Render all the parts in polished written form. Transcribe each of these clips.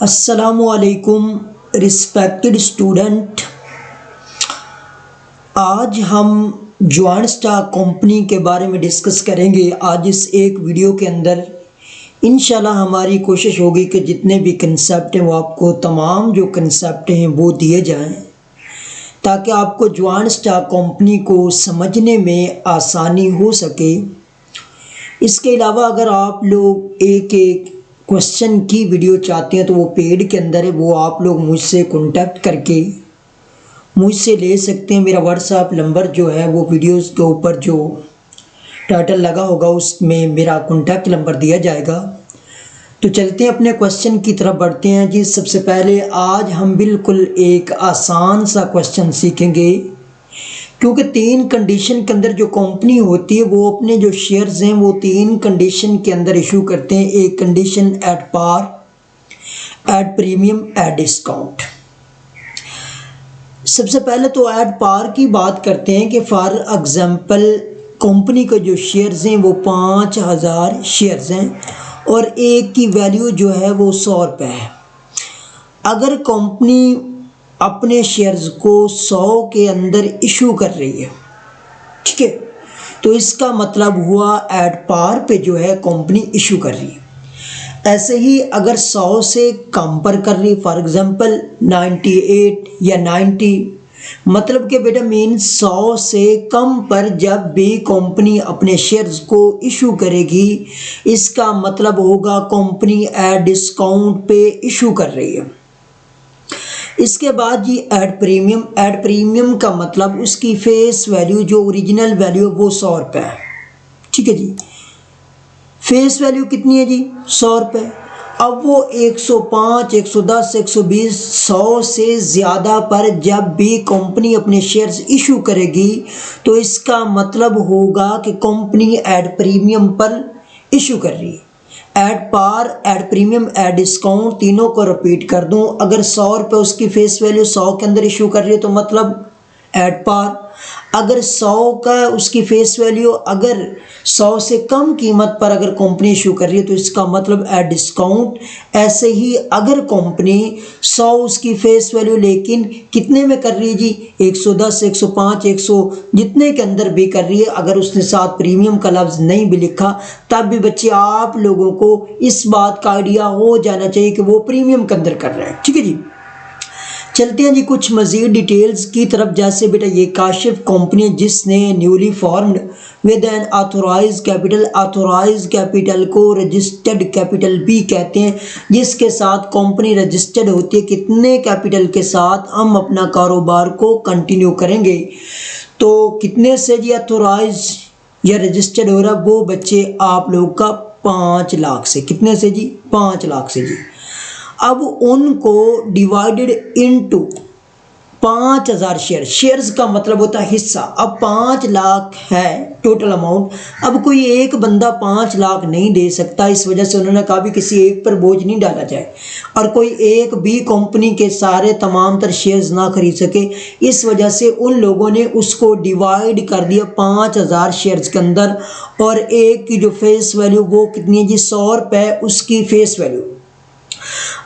अस्सलामुअलैकुम respected student. आज हम जॉइंट स्टॉक कंपनी के बारे में डिस्कस करेंगे। आज इस एक वीडियो के अंदर इंशाल्लाह हमारी कोशिश होगी कि जितने भी कंसेप्ट हैं वो आपको तमाम जो कंसेप्ट हैं वो दिए जाएं ताकि आपको जॉइंट स्टॉक कंपनी को समझने में आसानी हो सके। इसके अलावा अगर आप लोग एक एक क्वेश्चन की वीडियो चाहते हैं तो वो पेड के अंदर है, वो आप लोग मुझसे कांटेक्ट करके मुझसे ले सकते हैं। मेरा व्हाट्सएप नंबर जो है वो वीडियोस के ऊपर जो टाइटल लगा होगा उसमें मेरा कांटेक्ट नंबर दिया जाएगा। तो चलते हैं अपने क्वेश्चन की तरफ बढ़ते हैं जी। सबसे पहले आज हम बिल्कुल एक आसान सा क्वेश्चन सीखेंगे, क्योंकि तीन कंडीशन के अंदर जो कंपनी होती है वो अपने जो शेयर्स हैं वो तीन कंडीशन के अंदर इशू करते हैं। एक condition at par, at premium, at discount. सबसे पहले तो एट पार की बात करते हैं कि फॉर एग्जांपल कंपनी के जो शेयर्स हैं वो 5000 शेयर्स हैं और एक की वैल्यू जो है वो 100 रुपये है। अगर कंपनी अपने शेयर्स को 100 के अंदर इशू कर रही है, ठीक है, तो इसका मतलब हुआ एट पार पे जो है कंपनी इशू कर रही है। ऐसे ही अगर 100 से कम पर कर रही, फॉर एग्जांपल 98 या 90, मतलब कि बेटा मीन 100 से कम पर जब भी कंपनी अपने शेयर्स को इशू करेगी इसका मतलब होगा कंपनी एट डिस्काउंट पे इशू कर रही है। इसके बाद जी एट प्रीमियम। एट प्रीमियम का मतलब उसकी फेस वैल्यू जो ओरिजिनल वैल्यू है वो 100 रुपये है, ठीक है जी। फेस वैल्यू कितनी है जी? 100 रुपये। अब वो 105, 110, 120, 100 से ज़्यादा पर जब भी कंपनी अपने शेयर्स इशू करेगी तो इसका मतलब होगा कि कंपनी एट प्रीमियम पर इशू कर रही है। At par, at premium, at discount, तीनों को रिपीट कर दूं। अगर 100 रुपये उसकी फेस वैल्यू 100 के अंदर इशू कर रही है तो मतलब एट पार। अगर 100 का उसकी फेस वैल्यू अगर 100 से कम कीमत पर अगर कंपनी इशू कर रही है तो इसका मतलब एट डिस्काउंट। ऐसे ही अगर कंपनी 100 उसकी फेस वैल्यू लेकिन कितने में कर रही है जी? 110, 105, 100 जितने के अंदर भी कर रही है, अगर उसने साथ प्रीमियम का लफ्ज़ नहीं भी लिखा तब भी बच्चे आप लोगों को इस बात का आइडिया हो जाना चाहिए कि वो प्रीमियम के अंदर कर रहे हैं, ठीक है जी। चलते हैं जी कुछ मज़ीद डिटेल्स की तरफ। जैसे बेटा ये काशिफ कंपनी जिसने newly formed with an authorise capital, authorise capital को रजिस्टर्ड कैपिटल भी कहते हैं, जिसके साथ कंपनी रजिस्टर्ड होती है। कितने कैपिटल के साथ हम अपना कारोबार को कंटिन्यू करेंगे? तो कितने से जी ऑथोराइज या रजिस्टर्ड हो रहा है वो बच्चे आप लोग का 5 लाख से। कितने से जी? 5 लाख से जी। अब उनको डिवाइडेड इनटू 5000 शेयर, शेयर्स का मतलब होता है हिस्सा। अब 5 लाख है टोटल अमाउंट। अब कोई एक बंदा 5 लाख नहीं दे सकता, इस वजह से उन्होंने कहा भी किसी एक पर बोझ नहीं डाला जाए और कोई एक भी कंपनी के सारे तमाम तर शेयर्स ना खरीद सके। इस वजह से उन लोगों ने उसको डिवाइड कर दिया 5000 शेयर्स के अंदर और एक की जो फेस वैल्यू वो कितनी है जी? 100 रुपये उसकी फेस वैल्यू।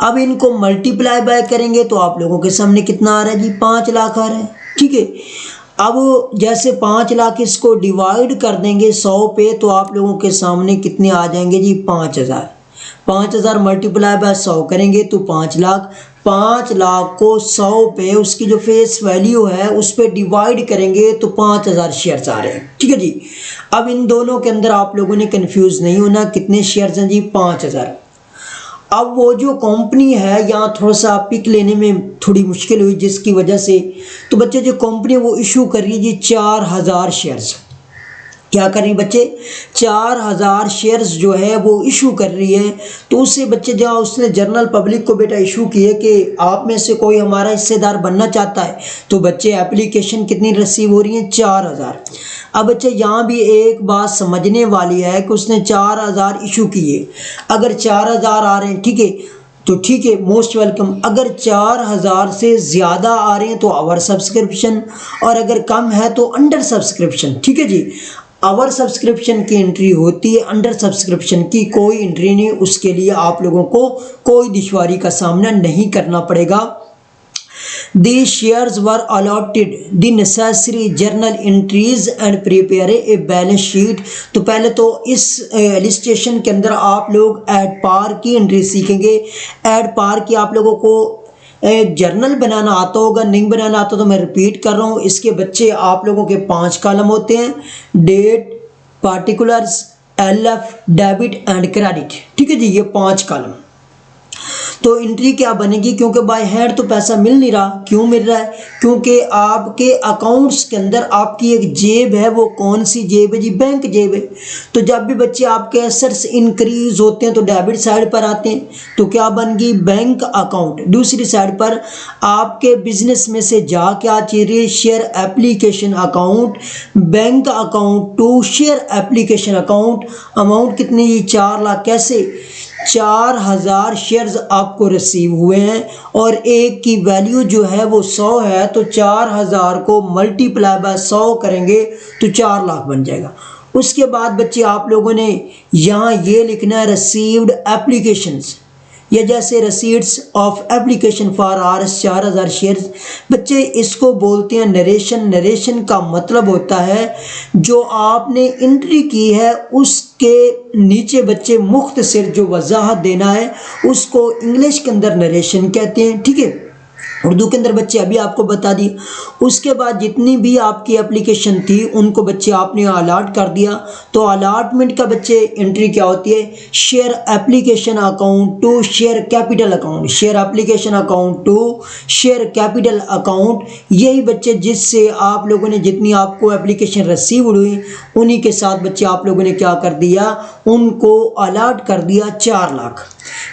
अब इनको मल्टीप्लाई बाय करेंगे तो आप लोगों के सामने कितना आ रहा है जी? 5 लाख आ रहा है, ठीक है। अब जैसे 5 लाख इसको डिवाइड कर देंगे 100 पे तो आप लोगों के सामने कितने आ जाएंगे जी? 5000। 5000 मल्टीप्लाई बाय 100 करेंगे तो 5 लाख। 5 लाख को 100 पे उसकी जो फेस वैल्यू है उस पर डिवाइड करेंगे तो 5000 शेयर्स आ रहे हैं, ठीक है जी। अब इन दोनों के अंदर आप लोगों ने कंफ्यूज नहीं होना। कितने शेयर्स हैं जी? 5000। अब वो जो कंपनी है यहाँ थोड़ा सा पिक लेने में थोड़ी मुश्किल हुई, जिसकी वजह से तो बच्चे जो कंपनी वो इशू कर रही है जी 4000 शेयर्स। क्या कर रही है बच्चे? 4000 शेयर्स जो है वो इशू कर रही है। तो उससे बच्चे जहाँ उसने जनरल पब्लिक को बेटा इशू किए कि आप में से कोई हमारा हिस्सेदार बनना चाहता है, तो बच्चे एप्लीकेशन कितनी रिसीव हो रही है? 4000। अब बच्चे यहाँ भी एक बात समझने वाली है कि उसने 4000 इशू किए। अगर 4000 आ रहे हैं, ठीक है, तो ठीक है, मोस्ट वेलकम। अगर 4000 से ज़्यादा आ रहे हैं तो ओवर सब्सक्रिप्शन और अगर कम है तो अंडर सब्सक्रिप्शन, ठीक है जी। ओवर सब्सक्रिप्शन की एंट्री होती है, अंडर सब्सक्रिप्शन की कोई एंट्री नहीं। उसके लिए आप लोगों को कोई दुश्वारी का सामना नहीं करना पड़ेगा। These shares were allotted the necessary journal entries and prepare a balance sheet। तो पहले तो इस एलिस्टेशन के अंदर आप लोग एड पार की एंट्री सीखेंगे। एड पार की आप लोगों को जर्नल बनाना आता होगा, नहीं बनाना आता तो मैं रिपीट कर रहा हूँ। इसके बच्चे आप लोगों के 5 कॉलम होते हैं, date, particulars, LF, debit and credit. ठीक है जी, ये 5 कॉलम। तो एंट्री क्या बनेगी, क्योंकि बाय हैंड तो पैसा मिल नहीं रहा। क्यों मिल रहा है, क्योंकि आपके अकाउंट्स के अंदर आपकी एक जेब है। वो कौन सी जेब है जी, बैंक जेब है। तो जब भी बच्चे आपके एसेट्स इंक्रीज होते हैं तो डेबिट साइड पर आते हैं, तो क्या बन गई, बैंक अकाउंट। दूसरी साइड पर आपके बिजनेस में से जा क्या चीज़, share application account, bank account to share application account. Amount कितनी, 4 लाख। कैसे, 4000 शेयर्स आपको रिसीव हुए हैं और एक की वैल्यू जो है वो 100 है। तो 4000 को मल्टीप्लाई बाय 100 करेंगे तो 4 लाख बन जाएगा। उसके बाद बच्चे आप लोगों ने यहाँ ये लिखना है रिसीव्ड एप्लीकेशंस, या जैसे receipts of application for RS 4000 shares. बच्चे इसको बोलते हैं नरेशन। नरेशन का मतलब होता है जो आपने एंट्री की है उसके नीचे बच्चे मुख्तसर जो वजाहत देना है उसको इंग्लिश के अंदर नरेशन कहते हैं। ठीक है, उर्दू के अंदर बच्चे अभी आपको बता दी। उसके बाद जितनी भी आपकी एप्लीकेशन थी उनको बच्चे आपने अलॉट कर दिया। तो अलॉटमेंट का बच्चे एंट्री क्या होती है, share application account to share capital account, share application account to share capital account. यही बच्चे जिससे आप लोगों ने जितनी आपको एप्लीकेशन रिसीव हुई उन्हीं के साथ बच्चे आप लोगों ने क्या कर दिया, उनको अलॉट कर दिया 4 लाख।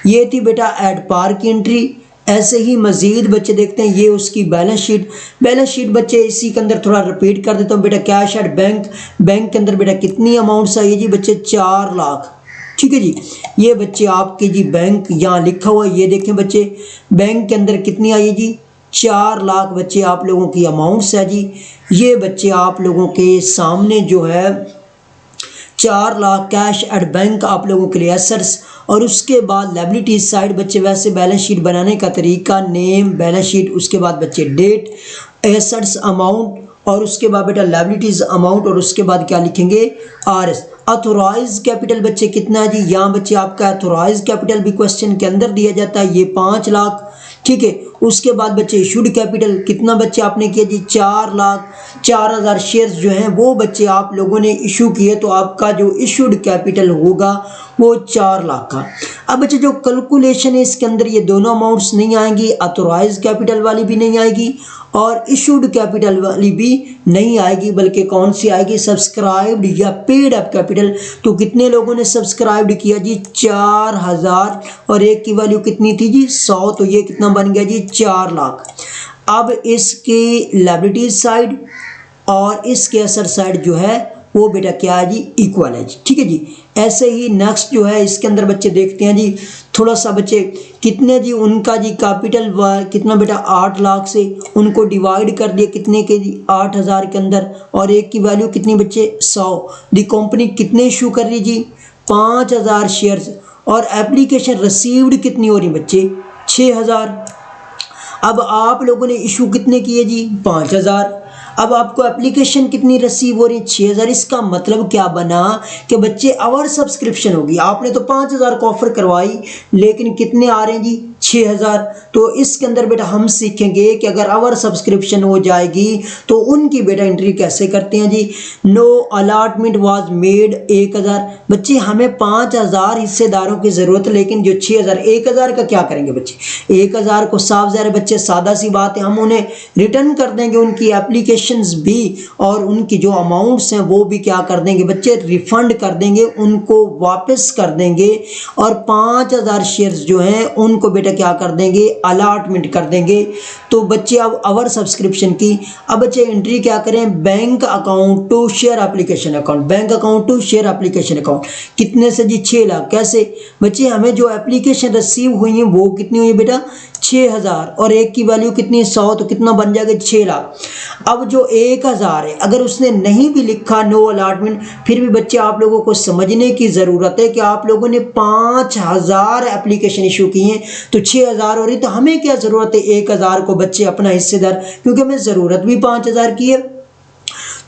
ये थी बेटा एड पार की एंट्री। ऐसे ही मजीद बच्चे देखते हैं, ये उसकी बैलेंस शीट। बैलेंस शीट बच्चे इसी के अंदर थोड़ा रिपीट कर देता हूँ बेटा। कैश एट बैंक, बैंक के अंदर बेटा कितनी अमाउंट्स आई जी बच्चे, 4 लाख। ठीक है जी, ये बच्चे आपके जी बैंक यहाँ लिखा हुआ है, ये देखें बच्चे बैंक के अंदर कितनी आई है जी, 4 लाख बच्चे आप लोगों की अमाउंट्स है जी। ये बच्चे आप लोगों के सामने जो है 4 लाख कैश एट बैंक आप लोगों के लिए एसेट्स। और उसके बाद लायबिलिटीज साइड बच्चे वैसे बैलेंस शीट बनाने का तरीका, नेम, बैलेंस शीट, उसके बाद बच्चे डेट, एसेट्स अमाउंट, और उसके बाद बेटा लायबिलिटीज अमाउंट, और उसके बाद क्या लिखेंगे, RS। अथोराइज कैपिटल बच्चे कितना है जी, यहाँ बच्चे आपका अथोराइज कैपिटल भी क्वेश्चन के अंदर दिया जाता है, ये 5 लाख। ठीक है, उसके बाद बच्चे इशूड कैपिटल कितना बच्चे आपने किया जी, 4 लाख। 4000 शेयर्स जो हैं वो बच्चे आप लोगों ने इशू किए, तो आपका जो इशूड कैपिटल होगा वो 4 लाख का। अब बच्चे जो कैलकुलेशन है इसके अंदर ये दोनों अमाउंट्स नहीं आएंगी, अथोराइज कैपिटल वाली भी नहीं आएगी और इशूड कैपिटल वाली भी नहीं आएगी, बल्कि कौन सी आएगी, सब्सक्राइब्ड या पेड अप कैपिटल। तो कितने लोगों ने सब्सक्राइब्ड किया जी, 4000, और एक की वैल्यू कितनी थी जी, 100। तो ये कितना बन गया जी, 4 लाख। अब इसकी लायबिलिटीज साइड और इसके असर साइड जो है वो बेटा क्या है जी, इक्वल है जी। ठीक है जी, ऐसे ही नेक्स्ट जो है इसके अंदर बच्चे देखते हैं जी थोड़ा सा बच्चे कितने जी, उनका जी कैपिटल कितना बेटा, 8 लाख से उनको डिवाइड कर दिया कितने के जी, 8000 के अंदर, और एक की वैल्यू कितनी बच्चे, 100। दी कंपनी कितने इशू कर रही जी, 5000 शेयर्स, और एप्लीकेशन रिसीव्ड कितनी हो रही बच्चे, 6000। अब आप लोगों ने इशू कितने किए जी, 5000। अब आपको एप्लीकेशन कितनी रिसीव हो रही है, 6000। इसका मतलब क्या बना कि बच्चे आवर सब्सक्रिप्शन होगी, आपने तो 5000 को ऑफर करवाई लेकिन कितने आ रहे हैं जी, 6000। तो इसके अंदर बेटा हम सीखेंगे कि अगर आवर सब्सक्रिप्शन हो जाएगी तो उनकी बेटा एंट्री कैसे करते हैं जी। No allotment was made 1000। बच्चे हमें 5000 हिस्सेदारों की जरूरत है, लेकिन जो 6000, 1000 का क्या करेंगे बच्चे, 1000 को साफ ज़ाहिर बच्चे सादा सी बात है, हम उन्हें रिटर्न कर देंगे उनकी एप्लीकेशन भी, और उनकी जो अमाउंट्स हैं वो भी क्या कर देंगे बच्चे, रिफंड कर देंगे, उनको वापस कर देंगे। और 5000 शेयर्स जो हैं उनको बेटा क्या कर देंगे, अलॉटमेंट कर देंगे। तो बच्चे अब आवर सब्सक्रिप्शन की, अब बच्चे एंट्री क्या करें, bank account to share application account, bank account to share application account कितने से जी, 6 लाख। कैसे बच्चे, हमें जो एप्लीकेशन रिसीव हुई हैं वो कितनी हुई बेटा, 6000 और एक की वैल्यू कितनी है 100, तो कितना बन जाएगा 6 लाख। अब जो 1000 है अगर उसने नहीं भी लिखा नो अलॉटमेंट, फिर भी बच्चे आप लोगों को समझने की ज़रूरत है कि आप लोगों ने 5000 एप्लीकेशन इशू की हैं, तो 6000 हो रही, तो हमें क्या ज़रूरत है 1000 को बच्चे अपना हिस्सेदार, क्योंकि हमें ज़रूरत भी 5000 की है।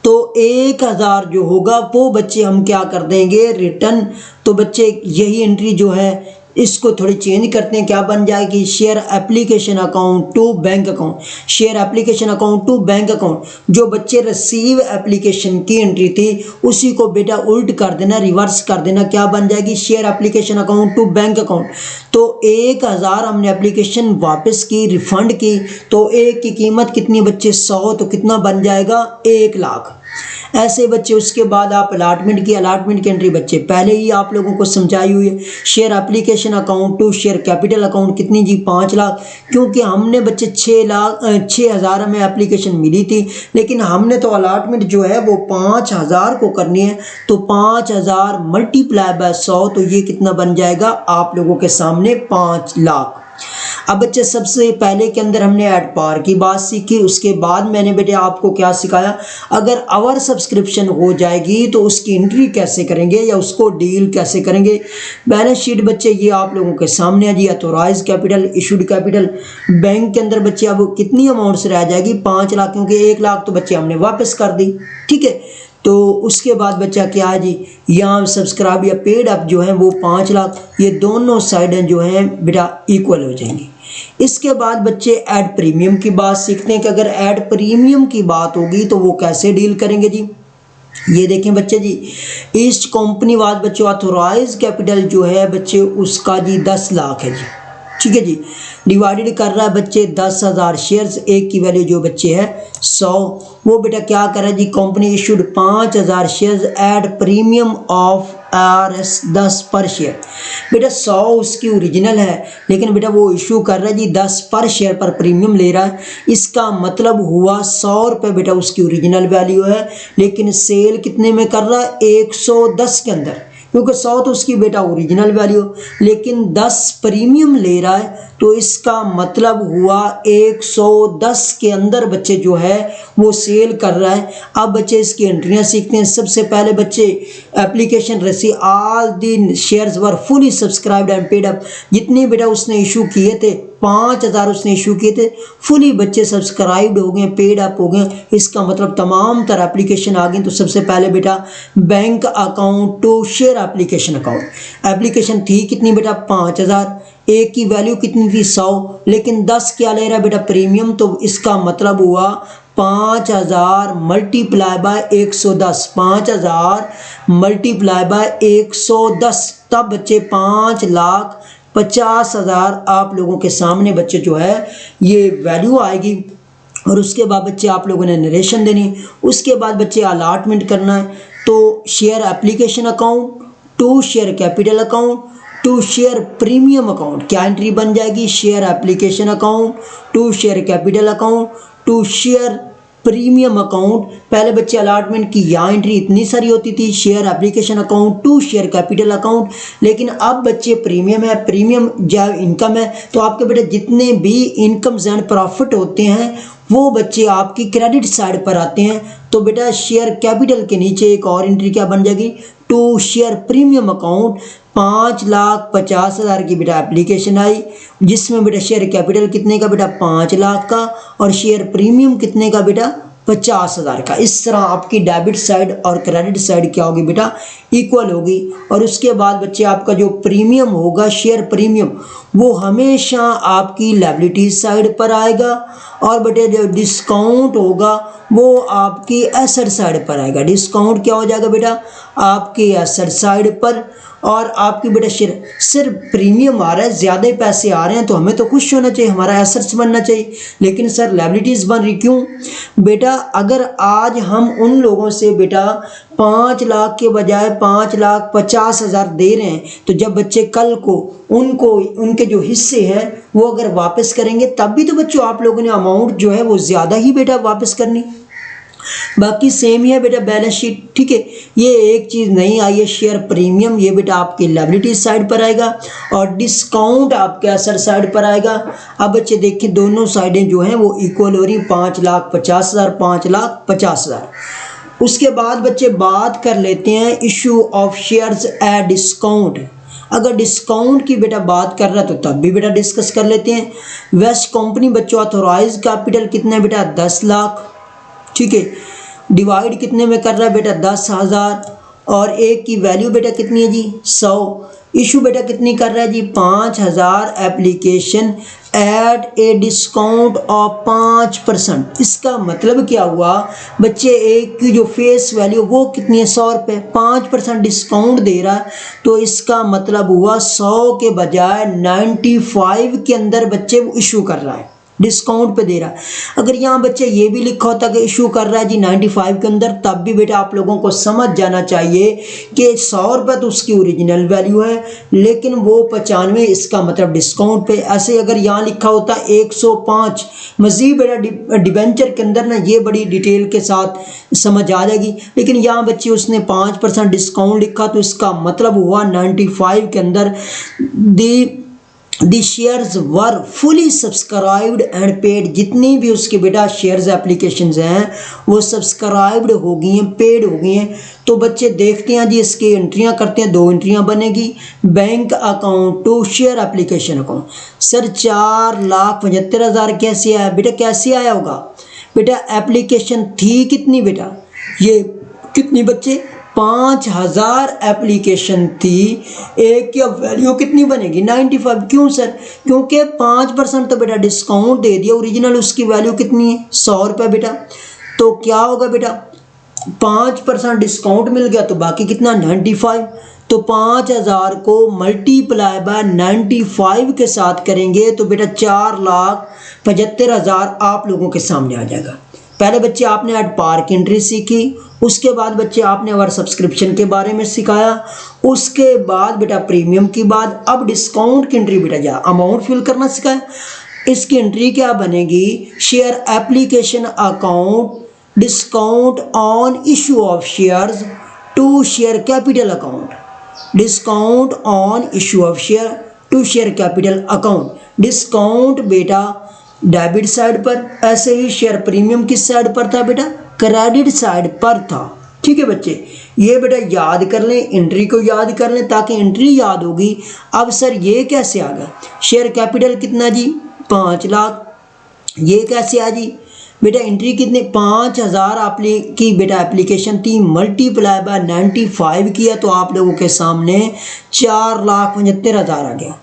तो 1000 जो होगा वो बच्चे हम क्या कर देंगे रिटर्न। तो बच्चे यही एंट्री जो है इसको थोड़ी चेंज करते हैं, क्या बन जाएगी share application account to bank account, share application account to bank account. जो बच्चे रिसीव एप्लीकेशन की एंट्री थी उसी को बेटा उल्ट कर देना, रिवर्स कर देना, क्या बन जाएगी share application account to bank account. तो 1000 हमने एप्लीकेशन वापस की, रिफंड की, तो एक की कीमत कितनी बच्चे 100, तो कितना बन जाएगा 1 लाख। ऐसे बच्चे उसके बाद आप अलॉटमेंट की एंट्री बच्चे पहले ही आप लोगों को समझाई हुई है। Share application account to share capital account कितनी जी 5 लाख, क्योंकि हमने बच्चे 6000 हमें एप्लीकेशन मिली थी, लेकिन हमने तो अलॉटमेंट जो है वो 5000 को करनी है, तो 5000 मल्टीप्लाई बाय 100, तो ये कितना बन जाएगा आप लोगों के सामने 5 लाख। अब बच्चे सबसे पहले के अंदर हमने एड पार की बात सीखी, उसके बाद मैंने बेटे आपको क्या सिखाया, अगर आवर सब्सक्रिप्शन हो जाएगी तो उसकी एंट्री कैसे करेंगे या उसको डील कैसे करेंगे। बैलेंस शीट बच्चे ये आप लोगों के सामने आ जी, authorise capital, issued capital, bank के अंदर बच्चे अब कितनी अमाउंट से रह जाएगी 5 लाख, क्योंकि 1 लाख तो बच्चे हमने वापस कर दी, ठीक है। तो उसके बाद बच्चा क्या है जी, यहाँ सब्सक्राइब या पेड अप जो है वो 5 लाख, ये दोनों साइडें जो हैं बेटा इक्वल हो जाएंगी। इसके बाद बच्चे ऐड प्रीमियम की बात सीखते हैं कि अगर ऐड प्रीमियम की बात होगी तो वो कैसे डील करेंगे जी। ये देखें बच्चे जी, ईस्ट कंपनी वाज बच्चों ऑथोराइज कैपिटल जो है बच्चे उसका जी 10 लाख है जी, ठीक है जी। डिवाइडेड कर रहा है बच्चे 10,000 शेयर्स, एक की वैल्यू जो बच्चे है 100, वो बेटा क्या कर रहा है जी, company issued 5000 shares at premium of RS 10 पर शेयर। बेटा 100 उसकी ओरिजिनल है, लेकिन बेटा वो इशू कर रहा है जी 10 पर शेयर पर प्रीमियम ले रहा है, इसका मतलब हुआ 100 रुपये बेटा उसकी ओरिजिनल वैल्यू है, लेकिन सेल कितने में कर रहा है 110 के अंदर, क्योंकि 100 तो उसकी बेटा ओरिजिनल वैल्यू, लेकिन 10 प्रीमियम ले रहा है, तो इसका मतलब हुआ 110 के अंदर बच्चे जो है वो सेल कर रहा है। अब बच्चे इसकी एंट्रियां सीखते हैं। सबसे पहले बच्चे application receive all the shares were fully subscribed and paid up, जितने बेटा उसने इशू किए थे 5000 उसने इशू किए थे, फुली बच्चे सब्सक्राइब्ड हो गए, पेड अप हो गए, इसका मतलब तमाम तरह एप्लीकेशन आ गई। तो सबसे पहले बेटा bank account to share application account, application थी कितनी बेटा 5000, एक की वैल्यू कितनी थी 100, लेकिन 10 क्या ले रहा है बेटा प्रीमियम, तो इसका मतलब हुआ 5000 मल्टीप्लाई बाय 110, 5000 मल्टीप्लाई बाय 110, तब बच्चे 5,50,000 आप लोगों के सामने बच्चे जो है ये वैल्यू आएगी। और उसके बाद बच्चे आप लोगों ने नरेशन देनी, उसके बाद बच्चे अलॉटमेंट करना है। तो share application account to share capital account to share premium account, क्या एंट्री बन जाएगी, share application account to share capital account to share premium account. पहले बच्चे अलॉटमेंट की यहाँ एंट्री इतनी सारी होती थी, share application account to share capital account, लेकिन अब बच्चे प्रीमियम है, प्रीमियम जब इनकम है तो आपके बेटे जितने भी इनकम्स एंड प्रॉफिट होते हैं वो बच्चे आपकी क्रेडिट साइड पर आते हैं। तो बेटा शेयर कैपिटल के नीचे एक और एंट्री क्या बन जाएगी, टू शेयर प्रीमियम अकाउंट, 5,50,000 की बेटा एप्लीकेशन आई, जिसमें बेटा शेयर कैपिटल कितने का बेटा 5 लाख का, और शेयर प्रीमियम कितने का बेटा 50,000 का। इस तरह आपकी डेबिट साइड और क्रेडिट साइड क्या होगी बेटा इक्वल होगी। और उसके बाद बच्चे आपका जो प्रीमियम होगा शेयर प्रीमियम वो हमेशा आपकी लायबिलिटीज साइड पर आएगा, और बेटे जो डिस्काउंट होगा वो आपकी एसेट साइड पर आएगा। डिस्काउंट क्या हो जाएगा बेटा आपकी एसेट साइड पर, और आपकी बेटा सिर्फ प्रीमियम आ रहा है, ज़्यादा पैसे आ रहे हैं तो हमें तो खुश होना चाहिए, हमारा एसेट्स बनना चाहिए, लेकिन सर लायबिलिटीज़ बन रही क्यों बेटा। अगर आज हम उन लोगों से बेटा 5 लाख के बजाय 5,50,000 दे रहे हैं, तो जब बच्चे कल को उनको उनके जो हिस्से हैं वो अगर वापस करेंगे तब भी तो बच्चों आप लोगों ने अमाउंट जो है वो ज़्यादा ही बेटा वापस करनी। बाकी सेम ही है बेटा बैलेंस शीट, ठीक है। ये एक चीज़ नहीं आई है शेयर प्रीमियम, ये बेटा आपकी लायबिलिटी साइड पर आएगा और डिस्काउंट आपके असर साइड पर आएगा। अब बच्चे देखिए दोनों साइडें जो हैं वो इक्वल हो रही, 5,50,000 5,50,000। उसके बाद बच्चे बात कर लेते हैं issue of shares at discount. अगर डिस्काउंट की बेटा बात कर रहा है तो तब भी बेटा डिस्कस कर लेते हैं। वेस्ट कंपनी बच्चों ऑथोराइज कैपिटल कितना है बेटा 10 लाख, ठीक है। डिवाइड कितने में कर रहा है बेटा 10,000 और एक की वैल्यू बेटा कितनी है जी 100। इशू बेटा कितनी कर रहा है जी 5,000 application at a discount of 5%। इसका मतलब क्या हुआ बच्चे, एक की जो फेस वैल्यू वो कितनी है 100 रुपये, 5% डिस्काउंट दे रहा है तो इसका मतलब हुआ 100 के बजाय 95 के अंदर बच्चे वो इशू कर रहा है, डिस्काउंट पे दे रहा है। अगर यहाँ बच्चे ये भी लिखा होता कि इशू कर रहा है जी 95 के अंदर, तब भी बेटा आप लोगों को समझ जाना चाहिए कि 100 रुपये तो उसकी ओरिजिनल वैल्यू है लेकिन वो 95 इसका मतलब डिस्काउंट पे। ऐसे अगर यहाँ लिखा होता 105 मजीद बेटा डिबेंचर के अंदर ना ये बड़ी डिटेल के साथ समझ आ जाएगी, लेकिन यहाँ बच्चे उसने 5% डिस्काउंट लिखा तो इसका मतलब हुआ 95 के अंदर दी shares were fully subscribed and paid. जितनी भी उसके बेटा शेयर्स एप्लीकेशंस हैं वो सब्सक्राइब्ड हो गई हैं, पेड हो गई हैं। तो बच्चे देखते हैं जी इसकी एंट्रियां करते हैं, 2 एंट्रियां बनेगी। Bank account to share application account. Sir 4,75,000 कैसे आया बेटा, कैसे आया होगा बेटा, एप्लीकेशन थी कितनी बेटा, ये कितनी बच्चे 5,000 एप्लीकेशन थी, एक की अब वैल्यू कितनी बनेगी 95। क्यों सर, क्योंकि 5% तो बेटा डिस्काउंट दे दिया, ओरिजिनल उसकी वैल्यू कितनी है 100 रुपये बेटा। तो क्या होगा बेटा 5% डिस्काउंट मिल गया तो बाकी कितना 95। तो 5,000 को मल्टीप्लाई बाय 95 के साथ करेंगे तो बेटा 4,75,000 आप लोगों के सामने आ जाएगा। पहले बच्चे आपने एट पार की एंट्री सीखी, उसके बाद बच्चे आपने अवर सब्सक्रिप्शन के बारे में सिखाया, उसके बाद बेटा प्रीमियम की बात, अब डिस्काउंट की एंट्री बेटा जा अमाउंट फिल करना सिखाया। इसकी एंट्री क्या बनेगी, share application account discount on issue of shares to share capital account, discount on issue of share to share capital account. Discount बेटा डेबिट साइड पर, ऐसे ही शेयर प्रीमियम किस साइड पर था बेटा, क्रेडिट साइड पर था। ठीक है बच्चे, ये बेटा याद कर लें, एंट्री को याद कर लें ताकि एंट्री याद होगी। अब सर ये कैसे आ गया, शेयर कैपिटल कितना जी 5 लाख, ये कैसे आ जी बेटा, एंट्री कितने 5,000 की बेटा एप्लीकेशन थी, मल्टीप्लाई बाय 95 किया तो आप लोगों के सामने 4,75,000 आ गया।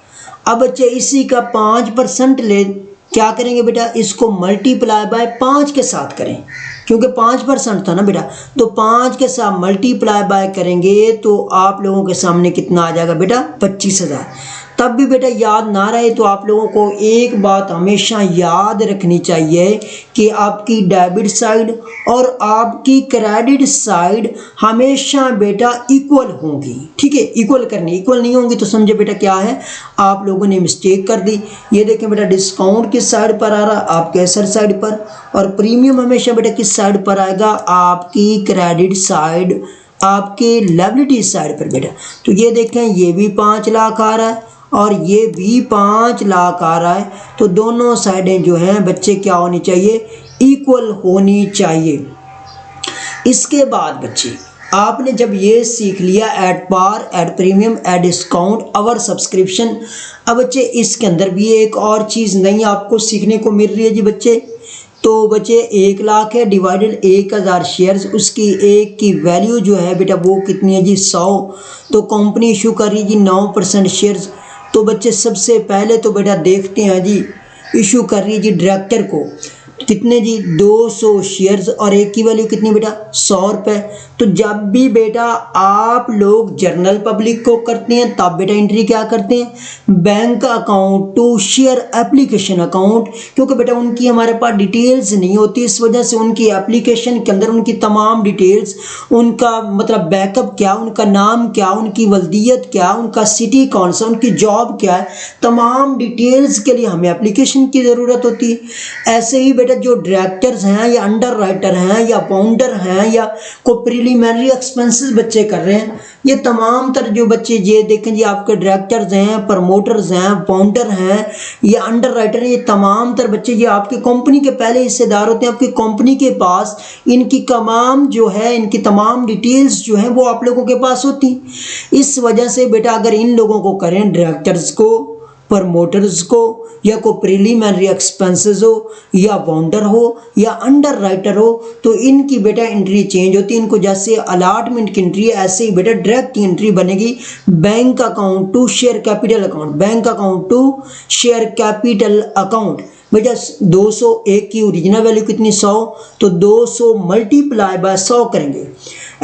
अब बच्चे इसी का 5% ले क्या करेंगे बेटा, इसको मल्टीप्लाई बाय 5 के साथ करें क्योंकि 5% था ना बेटा, तो 5 के साथ मल्टीप्लाई बाय करेंगे तो आप लोगों के सामने कितना आ जाएगा बेटा 25,000। तब भी बेटा याद ना रहे तो आप लोगों को एक बात हमेशा याद रखनी चाहिए कि आपकी डेबिट साइड और आपकी क्रेडिट साइड हमेशा बेटा इक्वल होंगी। ठीक है, इक्वल करनी, इक्वल नहीं होंगी तो समझे बेटा क्या है आप लोगों ने मिस्टेक कर दी। ये देखें बेटा डिस्काउंट किस साइड पर आ रहा है, आपके असर साइड पर, और प्रीमियम हमेशा बेटा किस साइड पर आएगा, आपकी क्रेडिट साइड, आपके लायबिलिटी साइड पर बेटा। तो ये देखें ये भी 5 लाख आ रहा है और ये भी 5 लाख आ रहा है, तो दोनों साइडें जो हैं बच्चे क्या होनी चाहिए, इक्वल होनी चाहिए। इसके बाद बच्चे आपने जब ये सीख लिया at par, at premium, at discount, over subscription, अब बच्चे इसके अंदर भी एक और चीज़ नई आपको सीखने को मिल रही है जी बच्चे। तो बच्चे 1 लाख है डिवाइडेड 1,000 शेयर्स, उसकी एक की वैल्यू जो है बेटा वो कितनी है जी 100। तो कंपनी इशू कर रही है जी 9% शेयर्स। तो बच्चे सबसे पहले तो बेटा देखते हैं जी इशू कर रही है जी डायरेक्टर को कितने जी 200 शेयर्स और एक की वैल्यू कितनी बेटा 100 रुपये। तो जब भी बेटा आप लोग जनरल पब्लिक को करते हैं तब बेटा एंट्री क्या करते हैं, bank account to share application account, क्योंकि बेटा उनकी हमारे पास डिटेल्स नहीं होती, इस वजह से उनकी एप्लीकेशन के अंदर उनकी तमाम डिटेल्स, उनका मतलब बैकअप क्या, उनका नाम क्या, उनकी वल्दियत क्या, उनका सिटी कौन सा, उनकी जॉब क्या है, तमाम डिटेल्स के लिए हमें एप्लीकेशन की ज़रूरत होती है। ऐसे ही बेटा बेटा जो डायरेक्टर्स हैं या अंडर राइटर हैं या फाउंडर हैं या कोई प्रिलिमिनरी एक्सपेंसेस बच्चे कर रहे हैं, ये तमाम तरह जो बच्चे ये देखें जी आपके डायरेक्टर्स हैं, प्रमोटर्स हैं, फाउंडर हैं या अंडर राइटर हैं, ये तमाम तरह बच्चे ये आपकी कंपनी के पहले हिस्सेदार होते हैं। आपकी कंपनी के पास इनकी तमाम जो है इनकी तमाम डिटेल्स जो हैं वो आप लोगों के पास होती। इस वजह से बेटा अगर इन लोगों को करें, डायरेक्टर्स को, प्रमोटर्स को, या कोई प्रिलिमिनरी एक्सपेंसेस हो या फाउंडर हो या अंडर राइटर हो, तो इनकी बेटा एंट्री चेंज होती है। इनको जैसे अलॉटमेंट की एंट्री ऐसे ही बेटा डायरेक्ट एंट्री बनेगी bank account to share capital account, bank account to share capital account. बेटा 200 एक की ओरिजिनल वैल्यू कितनी 100, तो 200 मल्टीप्लाई बाय 100 करेंगे।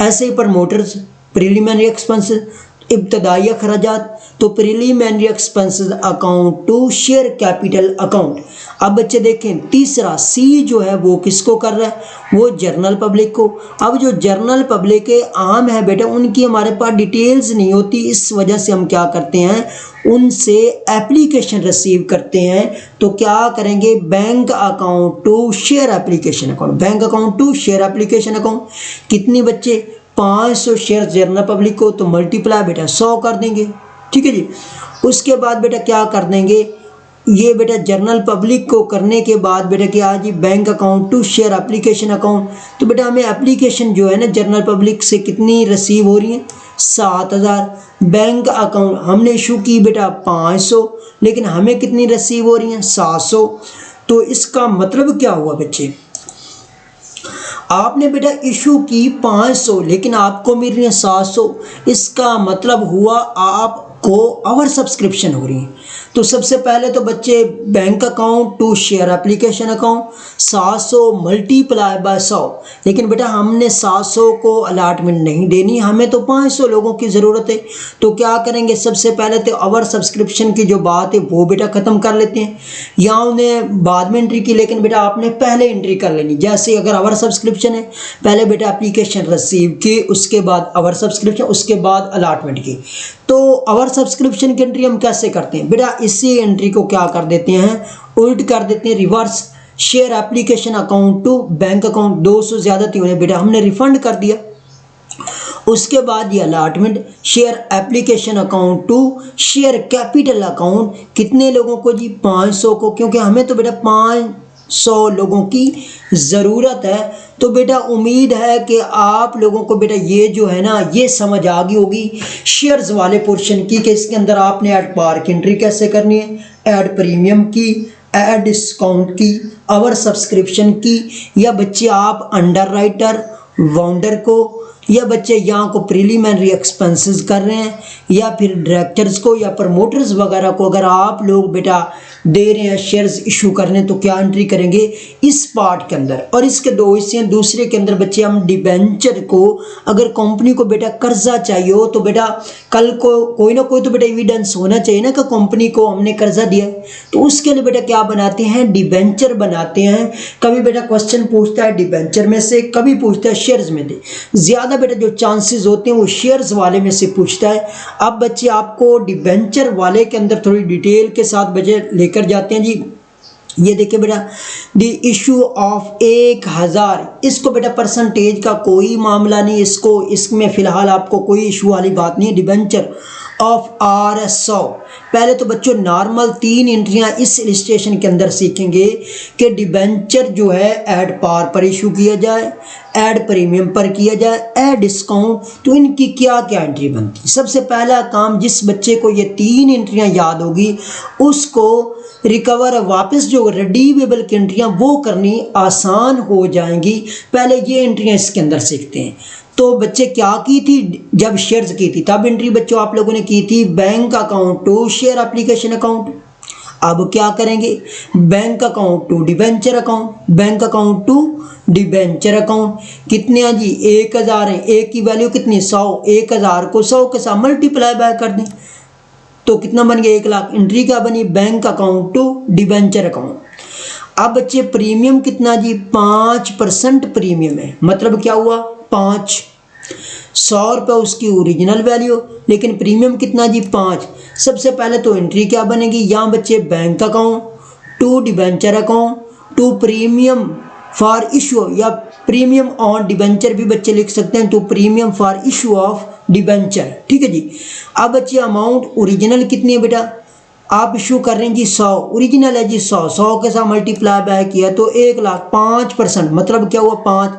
ऐसे ही प्रमोटर्स प्रिलिमिनरी एक्सपेंसेस इब्तदाई अखराजात, तो preliminary expenses account to share capital account. अब बच्चे देखें तीसरा सी जो है वो किसको कर रहा है, वो जनरल पब्लिक को। अब जो जनरल पब्लिक है आम है बेटा उनकी हमारे पास डिटेल्स नहीं होती, इस वजह से हम क्या करते हैं उनसे एप्लीकेशन रिसीव करते हैं। तो क्या करेंगे bank account to share application account, bank account to share application account. कितनी बच्चे 500 शेयर जनरल पब्लिक को, तो मल्टीप्लाई बेटा 100 कर देंगे, ठीक है जी। उसके बाद बेटा क्या कर देंगे, ये बेटा जनरल पब्लिक को करने के बाद बेटा क्या जी bank account to share application account. तो बेटा हमें एप्लीकेशन जो है ना जनरल पब्लिक से कितनी रिसीव हो रही है 7000। बैंक अकाउंट हमने इशू की बेटा 500, लेकिन हमें कितनी रिसीव हो रही है 700। तो इसका मतलब क्या हुआ बच्चे, आपने बेटा इशू की 500 लेकिन आपको मिल रही है 700, इसका मतलब हुआ आपको ओवर सब्सक्रिप्शन हो रही है। तो सबसे पहले तो बच्चे bank account to share application account 700 multiply by 100, लेकिन बेटा हमने 700 को अलॉटमेंट नहीं देनी, हमें तो 500 लोगों की ज़रूरत है। तो क्या करेंगे, सबसे पहले तो ओवर सब्सक्रिप्शन की जो बात है वो बेटा ख़त्म कर लेते हैं। यहाँ उन्हें बाद में एंट्री की, लेकिन बेटा आपने पहले एंट्री कर लेनी। जैसे अगर ओवर सब्सक्रिप्शन है, पहले बेटा एप्लीकेशन रिसीव की, उसके बाद ओवर सब्सक्रिप्शन, उसके बाद अलॉटमेंट की। तो ओवर सब्सक्रिप्शन की एंट्री हम कैसे करते हैं बेटा, इसी एंट्री को क्या कर देते हैं, उल्ट कर देते हैं, reverse. Share application account to bank account 200 ज़्यादा थी उन्हें बेटा हमने रिफंड कर दिया। उसके बाद ये allotment share application account to share capital account, कितने लोगों को जी 500 को, क्योंकि हमें तो बेटा 500 लोगों की ज़रूरत है। तो बेटा उम्मीद है कि आप लोगों को बेटा ये जो है ना ये समझ आ गई होगी शेयर्स वाले पोर्शन की, कि इसके अंदर आपने ऐड पार की एंट्री कैसे करनी है, ऐड प्रीमियम की, ऐड डिस्काउंट की, ओवर सब्सक्रिप्शन की, या बच्चे आप अंडर राइटर वाउंडर को, या बच्चे यहाँ को प्रिलिमिनरी एक्सपेंसेस कर रहे हैं, या फिर डायरेक्टर्स को या प्रमोटर्स वगैरह को अगर आप लोग बेटा दे रहे हैं शेयर्स इशू करने, तो क्या एंट्री करेंगे इस पार्ट के अंदर। और इसके दो हिस्से हैं, दूसरे के अंदर बच्चे हम डिबेंचर को, अगर कंपनी को बेटा कर्जा चाहिए हो तो बेटा कल को कोई ना कोई तो बेटा एविडेंस होना चाहिए ना कि कंपनी को हमने कर्जा दिया है, तो उसके लिए बेटा क्या बनाते हैं, डिबेंचर बनाते हैं। कभी बेटा क्वेश्चन पूछता है डिबेंचर में से, कभी पूछता है शेयर्स में से। ज़्यादा बेटा जो चांसेस होते हैं वो शेयर्स वाले में से पूछता है। अब बच्चे आपको डिबेंचर वाले के अंदर थोड़ी डिटेल के साथ बच्चे लेकर जाते हैं जी। ये देखिए बेटा द इशू ऑफ 1000, इसको बेटा परसेंटेज का कोई मामला नहीं, इसको इसमें फिलहाल आपको कोई इशू वाली बात नहीं है। डिबेंचर ऑफ RS100, पहले तो बच्चों नॉर्मल 3 एंट्रियां इस इलस्ट्रेशन के अंदर सीखेंगे कि डिबेंचर जो है ऐड पार पर इशू किया जाए, ऐड प्रीमियम पर किया जाए, ऐड डिस्काउंट, तो इनकी क्या क्या एंट्री बनती है। सबसे पहला काम, जिस बच्चे को ये 3 एंट्रियां याद होगी उसको रिकवर वापस जो रिडीमेबल की एंट्रियां वो करनी आसान हो जाएंगी। पहले ये एंट्रियां इसके अंदर सीखते हैं। तो बच्चे क्या की थी, जब शेयर्स की थी तब एंट्री बच्चों आप लोगों ने की थी bank account to share application account. अब क्या करेंगे, bank account to debenture account, bank account to debenture account. कितने हैं जी 1000 है, एक की वैल्यू कितनी 100, 1000 को 100 के साथ मल्टीप्लाई बाय कर दें तो कितना बन गया 1 लाख। एंट्री क्या बनी, bank account to debenture account. अब बच्चे प्रीमियम कितना जी 5% प्रीमियम है, मतलब क्या हुआ 5, 100 रुपये उसकी ओरिजिनल वैल्यू, लेकिन प्रीमियम कितना जी 5। सबसे पहले तो एंट्री क्या बनेगी, यहाँ बच्चे bank account to debenture account, to premium for issue, या प्रीमियम ऑन डिबेंचर भी बच्चे लिख सकते हैं, to premium for issue of debenture. ठीक है जी। अब बच्चे अमाउंट ओरिजिनल कितनी है बेटा, आप इशू कर रहे हैं जी 100, ओरिजिनल है जी 100 के साथ मल्टीप्लाई बाय किया तो 1 लाख, 5% मतलब क्या हुआ 5,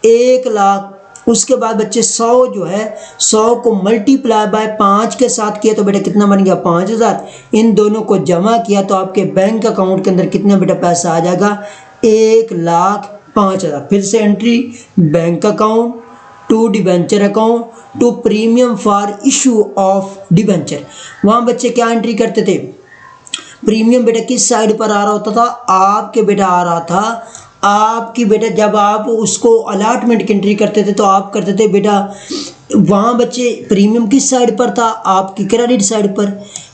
1 लाख। उसके बाद बच्चे 100 जो है 100 को मल्टीप्लाई बाय 5 के साथ किया तो बेटा कितना बन गया 5000। इन दोनों को जमा किया तो आपके बैंक अकाउंट के अंदर कितना बेटा पैसा आ जाएगा 1,05,000। फिर से entry, bank account to debenture account to premium for issue of debenture. वहाँ बच्चे क्या एंट्री करते थे, प्रीमियम बेटा किस साइड पर आ रहा होता था, आपके बेटा आ रहा था आपकी बेटा, जब आप उसको अलॉटमेंट की एंट्री करते थे तो आप करते थे बेटा वहाँ बच्चे प्रीमियम किस साइड पर था, आपकी क्रेडिट साइड पर।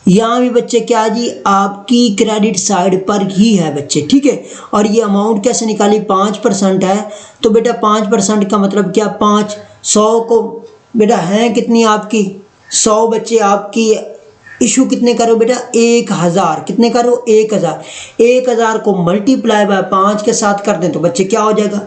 यहाँ भी बच्चे क्या जी आपकी क्रेडिट साइड पर ही है बच्चे। ठीक है। और ये अमाउंट कैसे निकाली, 5% है तो बेटा 5% का मतलब क्या 5, 100 को बेटा हैं कितनी आपकी 100 बच्चे आपकी इशू कितने करो बेटा 1000, कितने करो 1000, 1000 को मल्टीप्लाई बाय 5 के साथ कर दें तो बच्चे क्या हो जाएगा।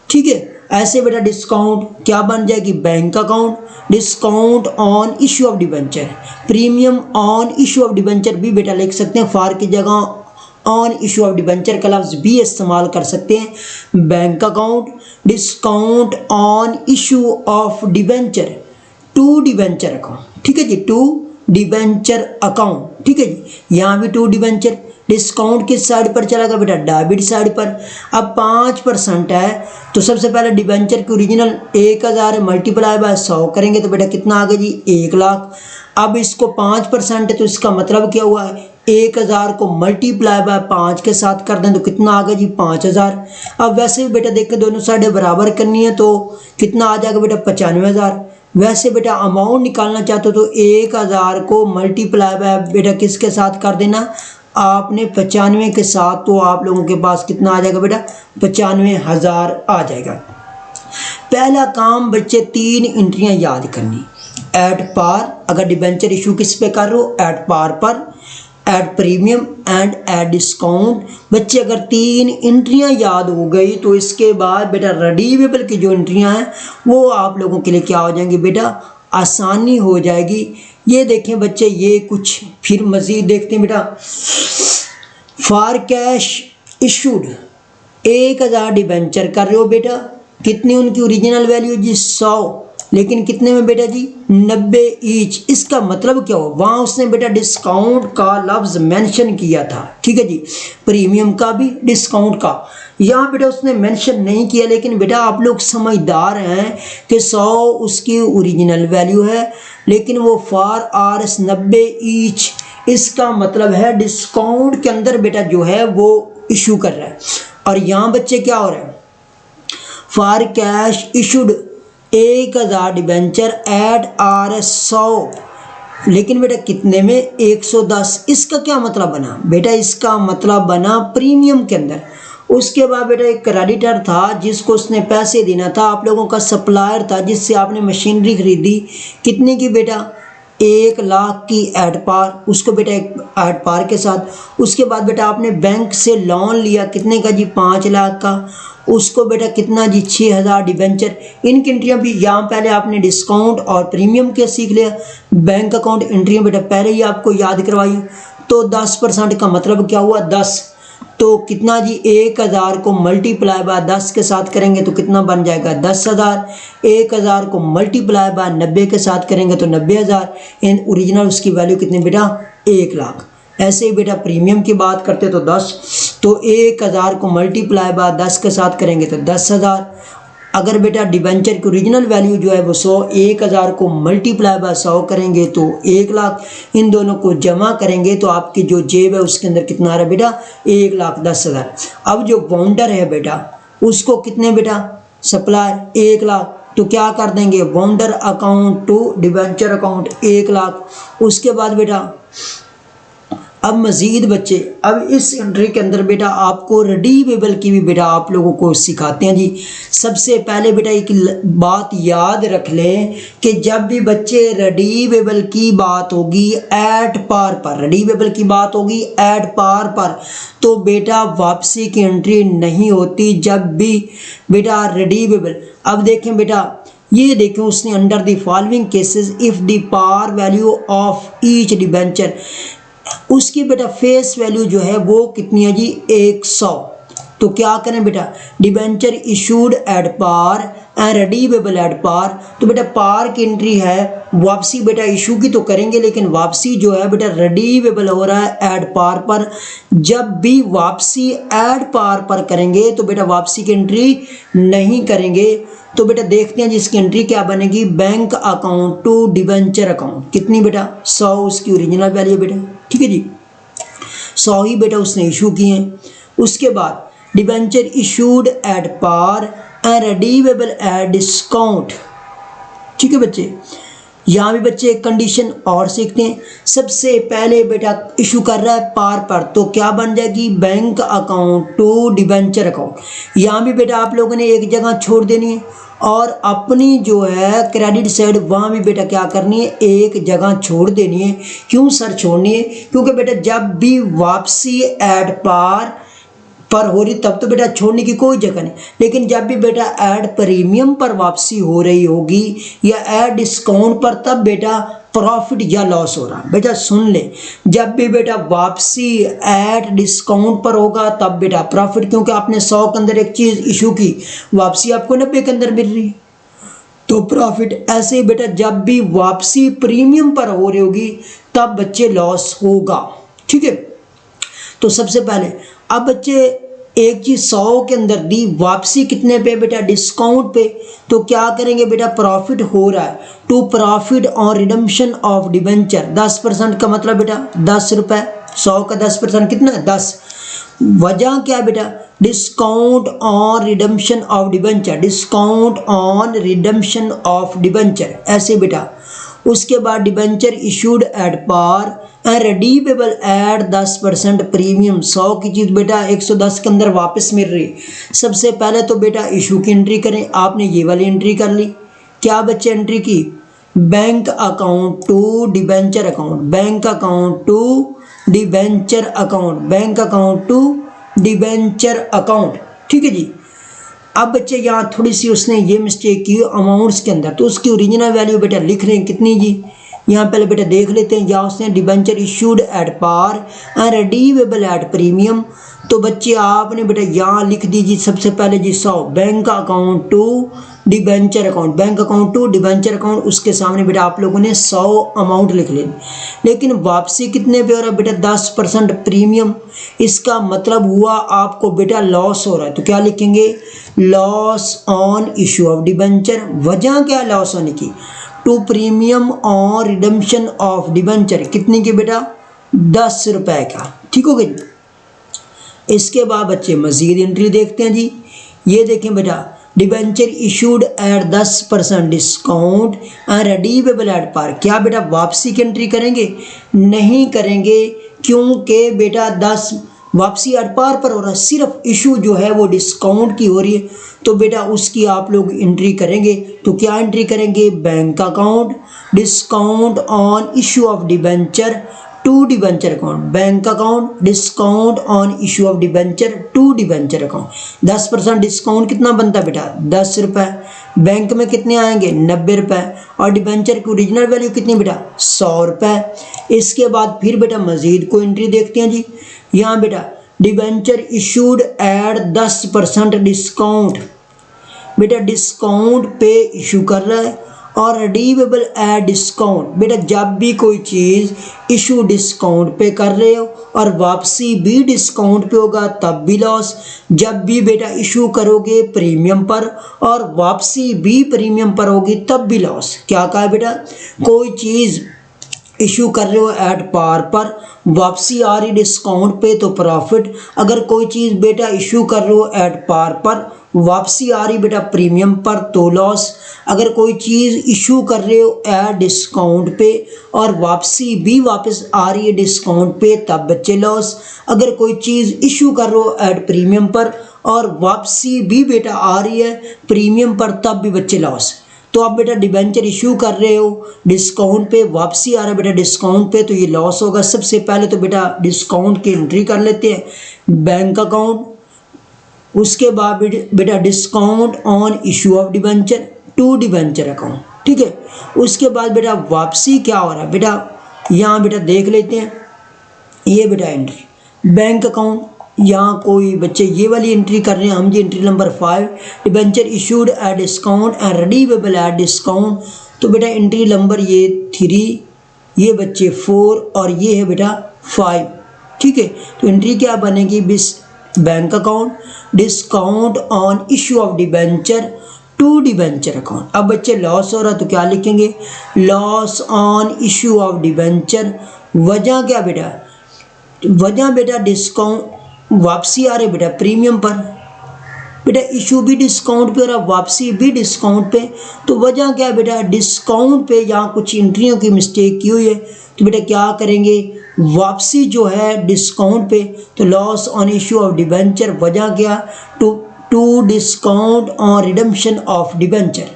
ठीक है। ऐसे बेटा डिस्काउंट क्या बन जाएगी, bank account discount on issue of debenture, premium on issue of debenture भी बेटा लिख सकते हैं, फॉर की जगह ऑन इशू ऑफ डिबेंचर का लफ्ज भी इस्तेमाल कर सकते हैं। Bank account discount on issue of debenture to debenture account. ठीक है जी, टू डिबेंचर अकाउंट। ठीक है जी। यहाँ भी टू डिबेंचर, डिस्काउंट किस साइड पर चला गया बेटा डेबिट साइड पर। अब 5% है तो सबसे पहले डिबेंचर की ओरिजिनल 1000 मल्टीप्लाई बाय 100 करेंगे तो बेटा कितना आ गया जी 1 लाख। अब इसको 5% है तो इसका मतलब क्या हुआ है 1000 को मल्टीप्लाई बाय 5 के साथ कर दें तो कितना आ गया जी 5000। अब वैसे भी बेटा देख के दोनों साइडें बराबर करनी है तो कितना आ जाएगा बेटा 95,000। वैसे बेटा अमाउंट निकालना चाहते हो तो 1000 को मल्टीप्लाई बाय बेटा किसके साथ कर देना आपने 95 के साथ, तो आप लोगों के पास कितना आ जाएगा बेटा 95,000 आ जाएगा। पहला काम बच्चे 3 एंट्रियां याद करनी, एट पार, अगर डिबेंचर इशू किस पे कर रहे हो एट पार पर, at premium and at discount. बच्चे अगर 3 एंट्रियां याद हो गई तो इसके बाद बेटा रिडीमेबल की जो एंट्रियां हैं वो आप लोगों के लिए क्या हो जाएंगी बेटा आसानी हो जाएगी। ये देखें बच्चे, ये कुछ फिर मजीद देखते हैं बेटा। फॉर कैश इशूड 1000 डिबेंचर कर रहे हो बेटा, कितनी उनकी ओरिजिनल वैल्यू जी 100, लेकिन कितने में बेटा जी 90 ईच। इसका मतलब क्या हो, वहाँ उसने बेटा डिस्काउंट का लफ्ज मेंशन किया था। ठीक है जी, प्रीमियम का भी डिस्काउंट का, यहाँ बेटा उसने मेंशन नहीं किया, लेकिन बेटा आप लोग समझदार हैं कि 100 उसकी ओरिजिनल वैल्यू है लेकिन वो फॉर आरएस 90 ईच, इसका मतलब है डिस्काउंट के अंदर बेटा जो है वो इशू कर रहा है। और यहाँ बच्चे क्या हो रहा है, for cash issued 1000 debenture at RS 100, लेकिन बेटा कितने में 110। इसका क्या मतलब बना बेटा, इसका मतलब बना प्रीमियम के अंदर। उसके बाद बेटा एक क्रेडिटर था जिसको उसने पैसे देना था, आप लोगों का सप्लायर था जिससे आपने मशीनरी खरीदी, कितने की बेटा 1 लाख की एट पार, उसको बेटा एक एट पार के साथ। उसके बाद बेटा आपने बैंक से लोन लिया, कितने का जी 5 लाख का, उसको बेटा कितना जी 6000 डिबेंचर। इनकी एंट्रियाँ भी यहाँ पहले आपने डिस्काउंट और प्रीमियम के सीख लिया, बैंक अकाउंट एंट्रियाँ बेटा पहले ही आपको याद करवाई। तो 10% का मतलब क्या हुआ 10, तो कितना जी 1000 को मल्टीप्लाई बाय 10 के साथ करेंगे तो कितना बन जाएगा 10,000। 1000 को मल्टीप्लाई बाय 90 के साथ करेंगे तो 90,000। इन ओरिजिनल उसकी वैल्यू कितनी बेटा 1 लाख। ऐसे ही बेटा प्रीमियम की बात करते तो 10, तो 1000 को मल्टीप्लाई बाय 10 के साथ करेंगे तो 10,000। अगर बेटा डिबेंचर की ओरिजिनल वैल्यू जो है वो 100, 1000 को मल्टीप्लाई बाय 100 करेंगे तो 1 लाख। इन दोनों को जमा करेंगे तो आपकी जो जेब है उसके अंदर कितना आ रहा है बेटा 1,10,000। अब जो बाउंडर है बेटा उसको कितने बेटा सप्लायर 1 लाख, तो क्या कर देंगे bounder account to debenture account 1 lakh. उसके बाद बेटा अब मज़ीद बच्चे, अब इस एंट्री के अंदर बेटा आपको रिडीमेबल की भी बेटा आप लोगों को सिखाते हैं जी। सबसे पहले बेटा एक बात याद रख लें कि जब भी बच्चे रिडीमेबल की बात होगी एट पार पर, रिडीमेबल की बात होगी एट पार पर, तो बेटा वापसी की एंट्री नहीं होती जब भी बेटा रिडीमेबल। अब देखें बेटा, ये देखें उसने under the following cases if the par value of each debenture, उसकी बेटा फेस वैल्यू जो है वो कितनी है जी 100। तो क्या करें बेटा, debenture issued at par and redeemable at par. तो बेटा पार की एंट्री है, वापसी बेटा इशू की तो करेंगे लेकिन वापसी जो है बेटा रिडीमेबल हो रहा है एट पार पर। जब भी वापसी एट पार पर करेंगे तो बेटा वापसी की एंट्री नहीं करेंगे। तो बेटा देखते हैं जिसकी एंट्री क्या बनेगी, bank account to debenture account. कितनी बेटा 100 उसकी ओरिजिनल वैल्यू बेटा, ठीक है जी, 100 ही बेटा उसने इशू किए हैं। उसके बाद debenture issued at par and redeemable at discount, ठीक है बच्चे। यहाँ भी बच्चे एक कंडीशन और सीखते हैं। सबसे पहले बेटा इशू कर रहा है पार पर, तो क्या बन जाएगी bank account to debenture account. यहाँ भी बेटा आप लोगों ने एक जगह छोड़ देनी है और अपनी जो है क्रेडिट साइड वहाँ भी बेटा क्या करनी है, एक जगह छोड़ देनी है। क्यों सर छोड़नी है, क्योंकि बेटा जब भी वापसी एट पार पर हो रही तब तो बेटा छोड़ने की कोई जगह नहीं, लेकिन जब भी बेटा ऐड प्रीमियम पर वापसी हो रही होगी या ऐड डिस्काउंट पर, तब बेटा प्रॉफिट या लॉस हो रहा। बेटा सुन ले, जब भी बेटा वापसी ऐड डिस्काउंट पर होगा तब बेटा प्रॉफिट, क्योंकि आपने 100 के अंदर एक चीज़ इशू की, वापसी आपको 90 के अंदर मिल रही है तो प्रॉफिट। ऐसे ही बेटा जब भी वापसी प्रीमियम पर हो रही होगी तब बच्चे लॉस होगा, ठीक है। तो सबसे पहले अब बच्चे एक चीज 100 के अंदर दी, वापसी कितने पे बेटा डिस्काउंट पे, तो क्या करेंगे बेटा प्रॉफिट हो रहा है to profit on redemption of debenture 10% का मतलब बेटा 10 रुपए, 100 का 10% कितना है 10। वजह क्या है बेटा, discount on redemption of debenture, discount on redemption of debenture, ऐसे बेटा। उसके बाद debenture issued at par and redeemable at 10% premium, 100 की चीज़ बेटा 110 के अंदर वापस मिल रही। सबसे पहले तो बेटा इशू की एंट्री करें, आपने ये वाली एंट्री कर ली। क्या बच्चे एंट्री की, bank account to debenture account, bank account to debenture account, bank account to debenture account, ठीक है जी। अब बच्चे यहाँ थोड़ी सी उसने ये मिस्टेक की अमाउंट्स के अंदर, तो उसकी ओरिजिनल वैल्यू बेटा लिख रहे हैं कितनी जी, यहाँ पहले बेटा देख लेते हैं। यहाँ उसने debenture issued at par and redeemable at premium, तो बच्चे आपने बेटा यहाँ लिख दीजिए सबसे पहले जी 100 bank account to debenture account, bank account to debenture account, उसके सामने बेटा आप लोगों ने 100 अमाउंट लिख लें। लेकिन वापसी कितने पे हो रहा है बेटा 10% प्रीमियम, इसका मतलब हुआ आपको बेटा लॉस हो रहा है। तो क्या लिखेंगे, loss on issue of debenture. वजह क्या लॉस होने की, to premium on redemption of debenture, कितने के बेटा 10 रुपए का, ठीक हो गया। इसके बाद बच्चे मजीद एंट्री देखते हैं जी। ये देखें बेटा debenture issued at 10% discount and redeemable at par, क्या बेटा वापसी की एंट्री करेंगे, नहीं करेंगे, क्योंकि बेटा 10 वापसी एट पार पर हो रहा है, सिर्फ इशू जो है वो डिस्काउंट की हो रही है, तो बेटा उसकी आप लोग एंट्री करेंगे। तो क्या एंट्री करेंगे, bank account discount on issue of debenture to debenture account, bank account discount on issue of debenture to debenture account. 10% discount कितना बनता है बेटा 10 रुपए, बैंक में कितने आएंगे 90 रुपए, और डिबेंचर की ओरिजिनल वैल्यू कितनी बेटा 100 रुपए। इसके बाद फिर बेटा मजीद को एंट्री देखते हैं जी। यहाँ बेटा डिबेंचर इशूड एट 10% डिस्काउंट, बेटा डिस्काउंट पे इशू कर रहा है, और रिडीमेबल एट डिस्काउंट, बेटा जब भी कोई चीज़ इशू डिस्काउंट पे कर रहे हो और वापसी भी डिस्काउंट पे होगा तब भी लॉस। जब भी बेटा इशू करोगे प्रीमियम पर और वापसी भी प्रीमियम पर होगी तब भी लॉस। क्या कहा बेटा, कोई चीज़ इशू कर रहे हो एट पार पर, वापसी आ रही डिस्काउंट पे तो प्रॉफिट। अगर कोई चीज़ बेटा इशू कर रहे हो एट पार पर, वापसी आ रही बेटा प्रीमियम पर तो लॉस। अगर कोई चीज़ इशू कर रहे हो एट डिस्काउंट पे और वापसी भी वापस आ रही है डिस्काउंट पे तब बच्चे लॉस। अगर कोई चीज़ इशू कर रहे हो एट प्रीमियम पर और वापसी भी बेटा आ रही है प्रीमियम पर तब भी बच्चे लॉस। तो आप बेटा डिबेंचर इशू कर रहे हो डिस्काउंट पे, वापसी आ रहा है बेटा डिस्काउंट पे, तो ये लॉस होगा। सबसे पहले तो बेटा डिस्काउंट की एंट्री कर लेते हैं बैंक अकाउंट, उसके बाद बेटा discount on issue of debenture to debenture account, ठीक है। उसके बाद बेटा वापसी क्या हो रहा है बेटा, यहाँ बेटा देख लेते हैं। ये बेटा एंट्री बैंक अकाउंट, यहाँ कोई बच्चे ये वाली एंट्री कर रहे हैं हम, जी entry number 5 debenture issued at discount and redeemable at discount. तो बेटा एंट्री नंबर ये 3, ये बच्चे 4 और ये है बेटा 5, ठीक है। तो एंट्री क्या बनेगी, bank account discount on issue of debenture to debenture account. अब बच्चे लॉस हो रहा तो क्या लिखेंगे, loss on issue of debenture. वजह क्या बेटा, वजह बेटा डिस्काउंट वापसी आ रही बेटा प्रीमियम पर, बेटा इशू भी डिस्काउंट पे और वापसी भी डिस्काउंट पे। तो वजह क्या है बेटा, डिस्काउंट पे यहाँ कुछ एंट्रियों की मिस्टेक की हुई है, तो बेटा क्या करेंगे, वापसी जो है डिस्काउंट पे, तो loss on issue of debenture. वजह क्या, to discount on redemption of debenture.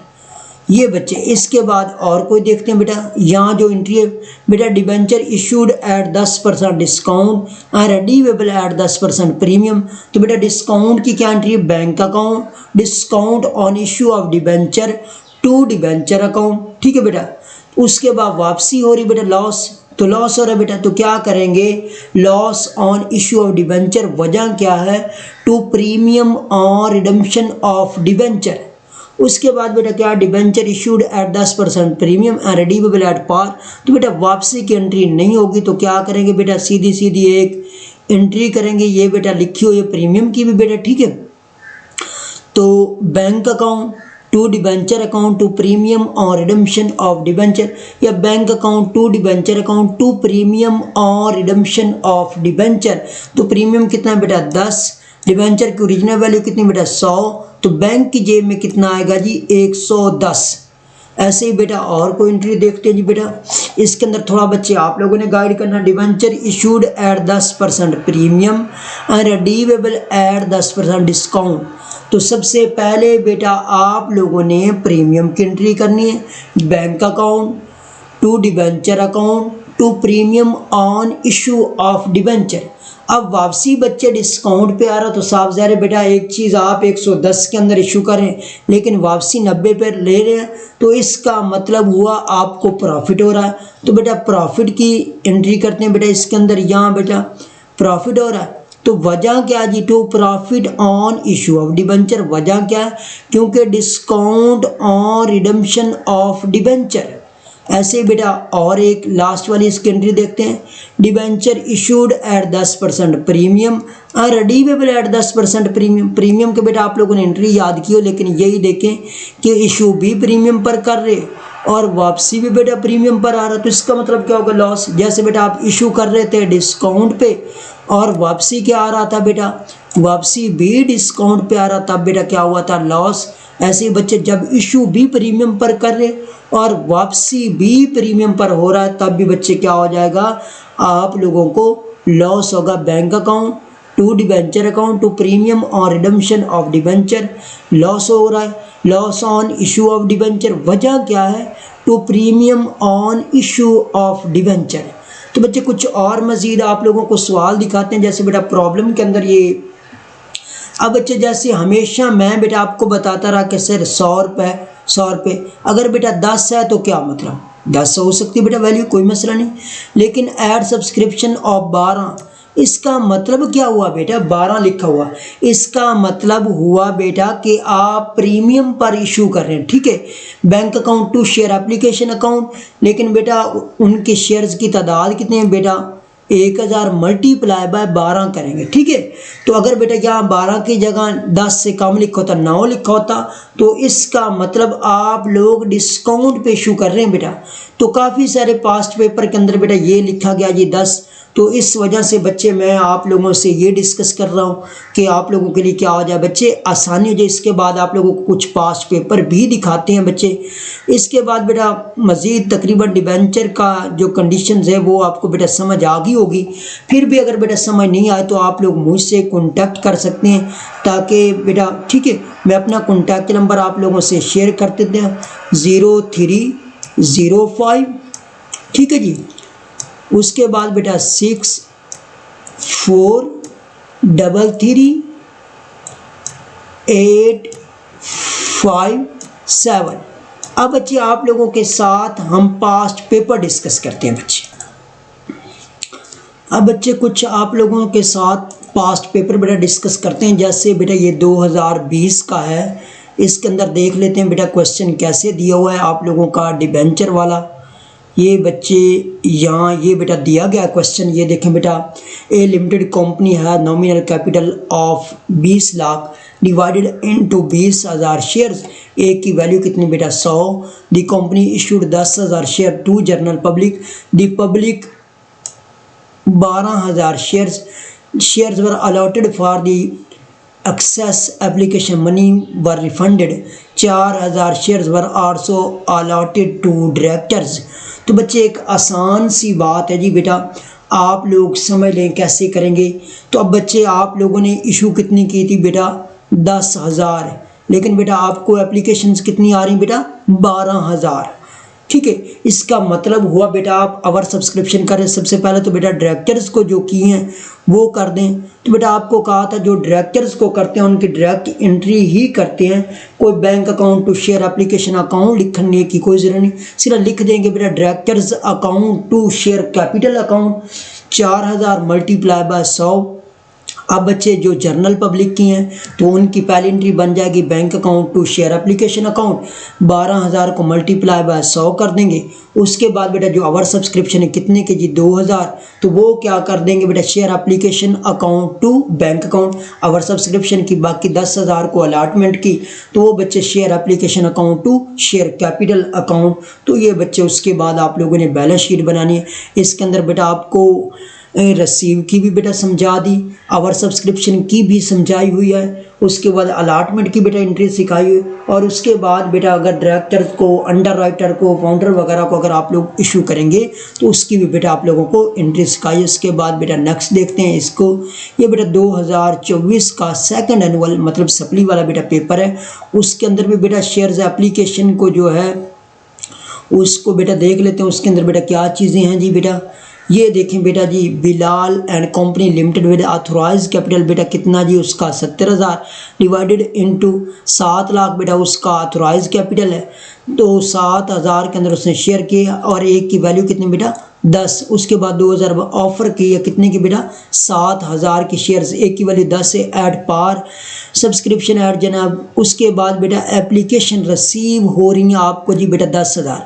ये बच्चे इसके बाद और कोई देखते हैं बेटा, यहाँ जो एंट्री है बेटा debenture issued at 10% discount and redeemable at 10% premium. तो बेटा डिस्काउंट की क्या एंट्री है, bank account discount on issue of debenture to debenture account, ठीक है बेटा। उसके बाद वापसी हो रही बेटा लॉस, तो लॉस हो रहा है बेटा, तो क्या करेंगे, loss on issue of debenture. वजह क्या है, to premium on redemption of debenture. उसके बाद बेटा क्या, debenture issued at 10% premium and redeemable at par. तो बेटा वापसी की एंट्री नहीं होगी, तो क्या करेंगे बेटा, सीधी सीधी एक एंट्री करेंगे, ये बेटा लिखी हुई है प्रीमियम की भी बेटा, ठीक है। तो bank account to debenture account to premium on redemption of debenture, या bank account to debenture account to premium on redemption of debenture. तो प्रीमियम कितना है बेटा 10, डिबेंचर की ओरिजिनल वैल्यू कितनी बेटा 100, तो बैंक की जेब में कितना आएगा जी 110। ऐसे ही बेटा और कोई एंट्री देखते हैं जी बेटा, इसके अंदर थोड़ा बच्चे आप लोगों ने गाइड करना। Debenture issued at 10% premium and redeemable at 10% discount. तो सबसे पहले बेटा आप लोगों ने प्रीमियम की एंट्री करनी है, bank account to debenture account to premium on issue of debenture. अब वापसी बच्चे डिस्काउंट पे आ रहा तो साफ ज़ाहिर है बेटा, एक चीज़ आप 110 के अंदर इशू करें लेकिन वापसी 90 पे ले रहे हैं, तो इसका मतलब हुआ आपको प्रॉफिट हो रहा है। तो बेटा प्रॉफिट की एंट्री करते हैं बेटा, इसके अंदर यहाँ बेटा प्रॉफिट हो रहा है। तो वजह क्या जी, to profit on issue of debenture. वजह क्या है, क्योंकि discount on redemption of debenture. ऐसे बेटा और एक लास्ट वाली इसकी एंट्री देखते हैं, डिबेंचर इशूड एट 10% प्रीमियम और रिडीमेबल एट 10% प्रीमियम। प्रीमियम के बेटा आप लोगों ने एंट्री याद की हो, लेकिन यही देखें कि इशू भी प्रीमियम पर कर रहे और वापसी भी बेटा प्रीमियम पर आ रहा, तो इसका मतलब क्या होगा, लॉस। जैसे बेटा आप इशू कर रहे थे डिस्काउंट पे और वापसी क्या आ रहा था बेटा, वापसी भी डिस्काउंट पे आ रहा, तब बेटा क्या हुआ था, लॉस। ऐसे बच्चे जब इशू भी प्रीमियम पर कर रहे और वापसी भी प्रीमियम पर हो रहा है, तब भी बच्चे क्या हो जाएगा, आप लोगों को लॉस होगा। Bank account to debenture account to premium on redemption of debenture, loss हो रहा है, loss on issue of debenture. वजह क्या है, to premium on issue of debenture. तो बच्चे कुछ और मज़ीद आप लोगों को सवाल दिखाते हैं, जैसे बेटा प्रॉब्लम के अंदर ये। अब बच्चे जैसे हमेशा मैं बेटा आपको बताता रहा कि सर 100 रुपये, अगर बेटा 10 है तो क्या मतलब 10 हो सकती है बेटा वैल्यू, कोई मसला नहीं। लेकिन ऐड सब्सक्रिप्शन ऑफ 12, इसका मतलब क्या हुआ बेटा, 12 लिखा हुआ, इसका मतलब हुआ बेटा कि आप प्रीमियम पर इशू कर रहे हैं, ठीक है। Bank account to share application account, लेकिन बेटा उनके शेयर्स की तादाद कितने हैं बेटा, 1000 मल्टीप्लाई बाय 12 करेंगे, ठीक है। तो अगर बेटा यहाँ 12 की जगह 10 से कम लिखा होता, 9 लिखा होता, तो इसका मतलब आप लोग डिस्काउंट पे इशू कर रहे हैं बेटा। तो काफ़ी सारे पास्ट पेपर के अंदर बेटा ये लिखा गया जी 10, तो इस वजह से बच्चे मैं आप लोगों से ये डिस्कस कर रहा हूँ कि आप लोगों के लिए क्या हो जाए बच्चे, आसानी हो जाए। इसके बाद आप लोगों को कुछ पास्ट पेपर भी दिखाते हैं बच्चे। इसके बाद बेटा मज़ीद तकरीबन डिबेंचर का जो कंडीशंस है वो आपको बेटा समझ आ गई होगी। फिर भी अगर बेटा समझ नहीं आए तो आप लोग मुझसे कॉन्टैक्ट कर सकते हैं, ताकि बेटा ठीक है मैं अपना कॉन्टैक्ट नंबर आप लोगों से शेयर कर देते हैं 0305, ठीक है जी। उसके बाद बेटा 64338557। अब बच्चे आप लोगों के साथ हम पास्ट पेपर डिस्कस करते हैं बच्चे। अब बच्चे कुछ आप लोगों के साथ पास्ट पेपर बेटा डिस्कस करते हैं। जैसे बेटा ये 2020 का है, इसके अंदर देख लेते हैं बेटा क्वेश्चन कैसे दिया हुआ है आप लोगों का डिबेंचर वाला। ये बच्चे यहाँ ये बेटा दिया गया क्वेश्चन, ये देखें बेटा, ए लिमिटेड कंपनी है nominal capital of 20 lakh divided into 20,000 shares. A की वैल्यू कितनी बेटा 100। The company issued 10,000 share to general public. The public 12,000 shares were allotted for the excess application money were refunded. 4,000 shares were also allotted to directors. तो बच्चे एक आसान सी बात है जी बेटा, आप लोग समझ लें कैसे करेंगे। तो अब बच्चे आप लोगों ने इशू कितनी की थी बेटा 10,000, लेकिन बेटा आपको एप्लीकेशंस कितनी आ रही बेटा 12,000, ठीक है। इसका मतलब हुआ बेटा आप अवर सब्सक्रिप्शन करें। सबसे पहले तो बेटा डायरेक्टर्स को जो किए हैं वो कर दें। तो बेटा आपको कहा था जो डायरेक्टर्स को करते हैं उनकी डायरेक्ट एंट्री ही करते हैं, कोई bank account to share application account लिखने की कोई ज़रूरत नहीं, सिर्फ लिख देंगे बेटा directors account to share capital account 4,000 multiply by 100। अब बच्चे जो जनरल पब्लिक की हैं तो उनकी पहली एंट्री बन जाएगी bank account to share application account, 12,000 को मल्टीप्लाई बाय 100 कर देंगे। उसके बाद बेटा जो आवर सब्सक्रिप्शन है कितने के जी 2,000, तो वो क्या कर देंगे बेटा share application account to bank account. Over subscription की बाकी 10,000 को अलॉटमेंट की, तो वो बच्चे share application account to share capital account. तो ये बच्चे उसके बाद आप लोगों ने बैलेंस शीट बनानी है। इसके अंदर बेटा आपको रसीव की भी बेटा समझा दी, आवर सब्सक्रिप्शन की भी समझाई हुई है, उसके बाद अलॉटमेंट की बेटा एंट्री सिखाई हुई, और उसके बाद बेटा अगर डायरेक्टर्स को, अंडर राइटर को, फाउंडर वगैरह को अगर आप लोग इशू करेंगे तो उसकी भी बेटा आप लोगों को एंट्री सिखाई। उसके बाद बेटा नेक्स्ट देखते हैं इसको। ये बेटा 2024 का सेकंड एनुअल मतलब सप्ली वाला बेटा पेपर है। उसके अंदर भी बेटा शेयर्स एप्लीकेशन को जो है उसको बेटा देख लेते हैं। उसके अंदर बेटा क्या चीज़ें हैं जी बेटा, ये देखें बेटा जी, Bilal and company limited with authorise capital बेटा कितना जी उसका 70,000 डिवाइडेड इनटू 7 लाख बेटा उसका ऑथराइज कैपिटल है। तो 7,000 के अंदर उसने शेयर किए और एक की वैल्यू कितनी बेटा 10। उसके बाद 2,000 ऑफर की है कितने की बेटा 7,000 की शेयर्स, एक की वैल्यू 10 है, एड पार सब्सक्रिप्शन ऐड जनाब। उसके बाद बेटा एप्लीकेशन रिसीव हो रही है आपको जी बेटा 10,000।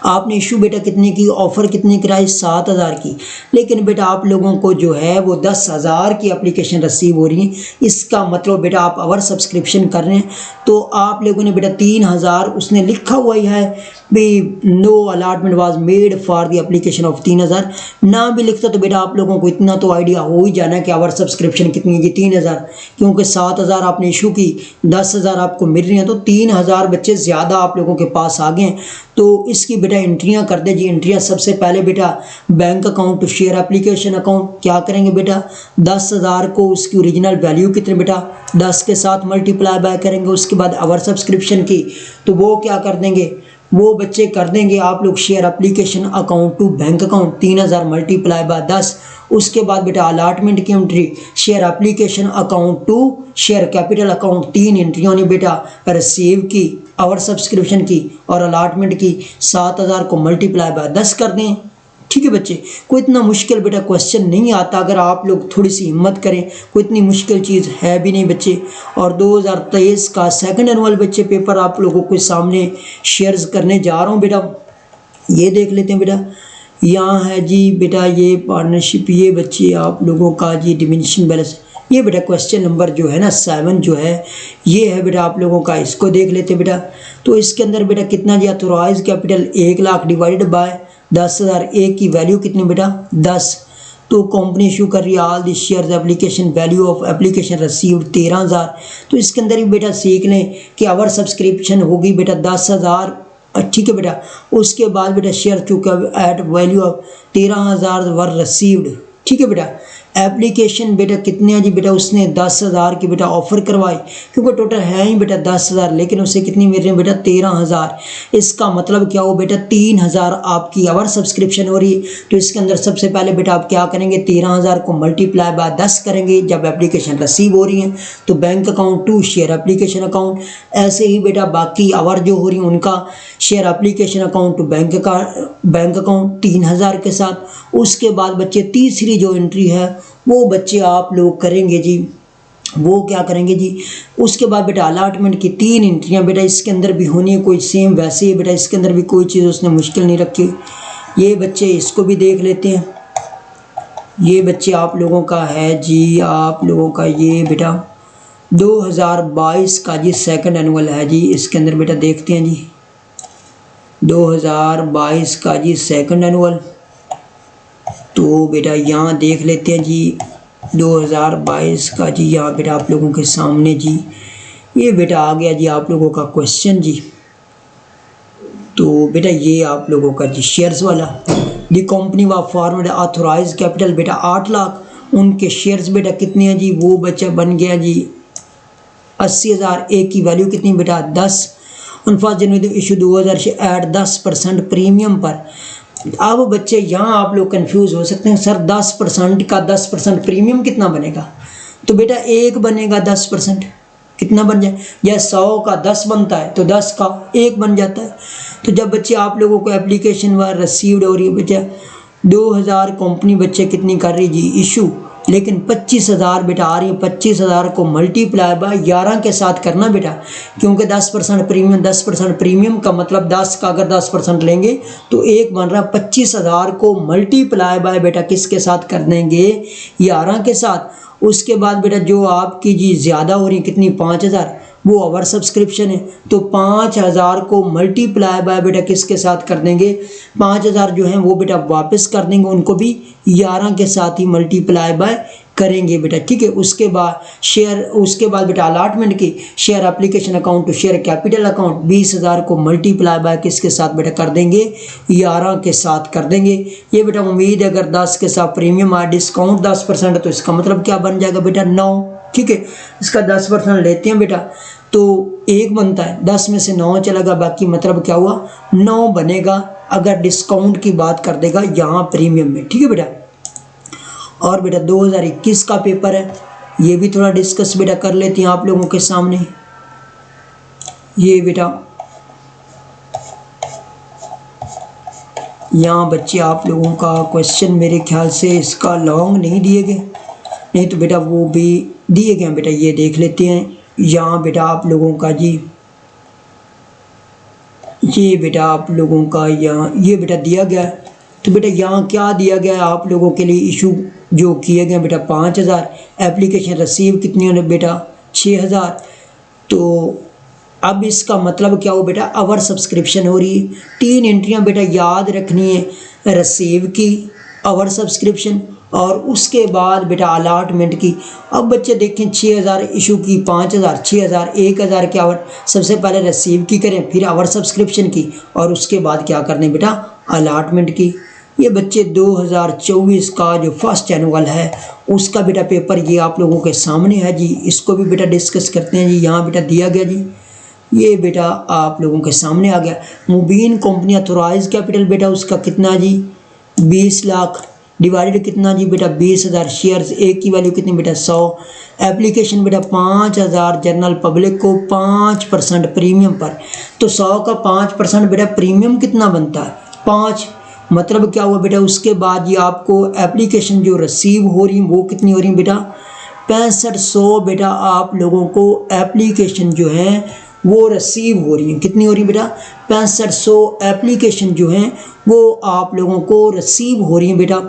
आपने इशू बेटा कितने की, ऑफ़र कितने कराई 7,000 की, लेकिन बेटा आप लोगों को जो है वो 10,000 की एप्लीकेशन रिसीव हो रही है। इसका मतलब बेटा आप अवर सब्सक्रिप्शन कर रहे हैं तो आप लोगों ने बेटा 3,000 उसने लिखा हुआ ही है भी no allotment was made for the application of 3,000। ना भी लिखता तो बेटा आप लोगों को इतना तो आइडिया हो ही जाना कि आवर सब्सक्रिप्शन कितनी है 3,000, क्योंकि 7,000 आपने इशू की, 10,000 आपको मिल रही हैं, तो 3,000 बच्चे ज़्यादा आप लोगों के पास आ गए। तो इसकी बेटा एंट्रियां कर दे जी। एंट्रियां सबसे पहले बेटा bank account to share application account क्या करेंगे बेटा 10,000 को उसकी ओरिजिनल वैल्यू कितने बेटा 10 के साथ मल्टीप्लाई बाय करेंगे। उसके बाद आवर सब्सक्रिप्शन की तो वो क्या कर देंगे, वो बच्चे कर देंगे आप लोग share application account to bank account 3,000 multiply by 10। उसके बाद बेटा अलॉटमेंट की entry share application account to share capital account, 3 एंट्रियों ने बेटा रिसीव की, आवर सब्सक्रिप्शन की और अलॉटमेंट की, 7,000 को मल्टीप्लाई बाय 10 कर दें। ठीक है बच्चे, कोई इतना मुश्किल बेटा क्वेश्चन नहीं आता अगर आप लोग थोड़ी सी हिम्मत करें, कोई इतनी मुश्किल चीज़ है भी नहीं बच्चे। और 2023 का सेकंड एनुअल बच्चे पेपर आप लोगों के सामने शेयर्स करने जा रहा हूँ बेटा। ये देख लेते हैं बेटा, यहाँ है जी बेटा ये पार्टनरशिप, ये बच्चे आप लोगों का जी डिमिनिशिंग बैलेंस, ये बेटा क्वेश्चन नंबर जो है ना 7 जो है ये है बेटा आप लोगों का, इसको देख लेते हैं बेटा। तो इसके अंदर बेटा कितना जी authorise capital 1 lakh divided by 10,000, एक की वैल्यू कितनी बेटा 10। तो कंपनी इशू कर रही है all the shares application value of application received 13,000। तो इसके अंदर ही बेटा सीख लें कि आवर सब्सक्रिप्शन होगी बेटा 10,000, ठीक है बेटा। उसके बाद बेटा शेयर चुका at value of 13,000 were received, ठीक है बेटा। एप्लीकेशन बेटा कितने हैं जी बेटा, उसने 10,000 की बेटा ऑफर करवाई, क्योंकि टोटल है ही बेटा 10,000, लेकिन उसे कितनी मिल रही है बेटा 13,000। इसका मतलब क्या हो बेटा 3,000 आपकी आवर सब्सक्रिप्शन हो रही है। तो इसके अंदर सबसे पहले बेटा आप क्या करेंगे, 13,000 को मल्टीप्लाई बाय 10 करेंगे जब एप्लीकेशन रिसीव हो रही है। तो bank account to share application account, ऐसे ही बेटा बाकी आवर जो हो रही है उनका share application account to bank account 3,000 के साथ। उसके बाद बच्चे तीसरी जो एंट्री है वो बच्चे आप लोग करेंगे जी, वो क्या करेंगे जी, उसके बाद बेटा अलाटमेंट की 3 एंट्रियां बेटा इसके अंदर भी होनी है, कोई सेम वैसे ही बेटा इसके अंदर भी कोई चीज़ उसने मुश्किल नहीं रखी। ये बच्चे इसको भी देख लेते हैं। ये बच्चे आप लोगों का है जी, आप लोगों का ये बेटा 2022 का जी सेकंड एनुअल है जी। इसके अंदर बेटा देखते हैं जी 2022 का जी सेकंड एनुअल। तो बेटा यहाँ देख लेते हैं जी 2022 का जी, यहाँ बेटा आप लोगों के सामने जी ये बेटा आ गया जी आप लोगों का क्वेश्चन जी। तो बेटा ये आप लोगों का जी शेयर्स वाला, दी कंपनी व फॉर्मेड ऑथोराइज कैपिटल बेटा 8 लाख, उनके शेयर्स बेटा कितने हैं जी, वो बच्चा बन गया जी 80,000। एक की वैल्यू कितनी बेटा 10। ऑन 1 जनवरी इशू 2000 से ऐड 10% प्रीमियम पर। अब बच्चे यहाँ आप लोग कंफ्यूज हो सकते हैं, सर 10% का 10% प्रीमियम कितना बनेगा। तो बेटा एक बनेगा 10%, कितना बन जाए, या 100 का 10 बनता है तो 10 का 1 बन जाता है। तो जब बच्चे आप लोगों को एप्लीकेशन व रिसीव्ड हो रही है बच्चे 2000 कंपनी बच्चे कितनी कर रही जी इशू, लेकिन 25,000 बेटा आ रही है। 25,000 को मल्टीप्लाई बाय 11 के साथ करना बेटा, क्योंकि 10% प्रीमियम, 10% प्रीमियम का मतलब 10 का अगर 10% लेंगे तो एक बन रहा है। 25,000 को मल्टीप्लाई बाय बेटा किसके साथ कर देंगे, 11 के साथ। उसके बाद बेटा जो आपकी जी ज़्यादा हो रही है कितनी 5,000, वो ओवर सब्सक्रिप्शन है। तो 5,000 को मल्टीप्लाई बाय बेटा किसके साथ कर देंगे, 5,000 जो हैं वो बेटा वापस कर देंगे, उनको भी 11 के साथ ही मल्टीप्लाई बाय करेंगे बेटा, ठीक है। उसके बाद शेयर, उसके बाद बेटा अलाटमेंट की share application account to share capital account 20,000 को मल्टीप्लाई बाय किसके साथ बेटा कर देंगे, 11 के साथ कर देंगे। ये बेटा उम्मीद है अगर 10 के साथ प्रीमियम आ डिस्काउंट 10% तो इसका मतलब क्या बन जाएगा बेटा 9, ठीक है। इसका 10% लेते हैं बेटा तो 1 बनता है, 10 में से 9 चलेगा, बाकी मतलब क्या हुआ 9 बनेगा अगर डिस्काउंट की बात कर देगा यहाँ प्रीमियम में, ठीक है बेटा। और बेटा 2021 का पेपर है, ये भी थोड़ा डिस्कस बेटा कर लेते हैं आप लोगों के सामने। ये बेटा यहाँ बच्चे आप लोगों का क्वेश्चन मेरे ख्याल से इसका लॉन्ग नहीं दिए गए, नहीं तो बेटा वो भी दिए गए बेटा, ये देख लेते हैं। यहाँ बेटा आप लोगों का जी ये बेटा आप लोगों का यहाँ ये बेटा दिया गया है। तो बेटा यहाँ क्या दिया गया है आप लोगों के लिए, इशू जो किए गए बेटा 5,000, एप्लीकेशन रिसीव कितनी होने बेटा 6,000। तो अब इसका मतलब क्या हो बेटा आवर सब्सक्रिप्शन हो रही है। 3 एंट्रियाँ बेटा याद रखनी है, रिसीव की, आवर सब्सक्रिप्शन और उसके बाद बेटा अलाटमेंट की। अब बच्चे देखें 6,000 इशू की, 5,000, 6,000, 1,000 के आवर सबसे पहले रिसीव की करें, फिर आवर सब्सक्रिप्शन की और उसके बाद क्या करने बेटा अलाटमेंट की। ये बच्चे 2024 का जो फर्स्ट एनुअल है उसका बेटा पेपर ये आप लोगों के सामने है जी, इसको भी बेटा डिस्कस करते हैं जी। यहाँ बेटा दिया गया जी, ये बेटा आप लोगों के सामने आ गया। मुबीन कंपनी ऑथोराइज कैपिटल बेटा उसका कितना जी 20 लाख डिवाइडेड कितना जी बेटा 20,000 शेयर्स, एक की वैल्यू कितनी बेटा 100। एप्लीकेशन बेटा 5,000 जनरल पब्लिक को 5% प्रीमियम पर। तो 100 का 5% बेटा प्रीमियम कितना बनता है 5, मतलब क्या हुआ बेटा। उसके बाद ये आपको एप्लीकेशन जो रिसीव हो रही वो कितनी हो रही बेटा 6500 बेटा आप लोगों को एप्लीकेशन जो है वो रिसीव हो रही है, कितनी हो रही है बेटा 6500 एप्लीकेशन जो हैं वो आप लोगों को रिसीव हो रही है बेटा।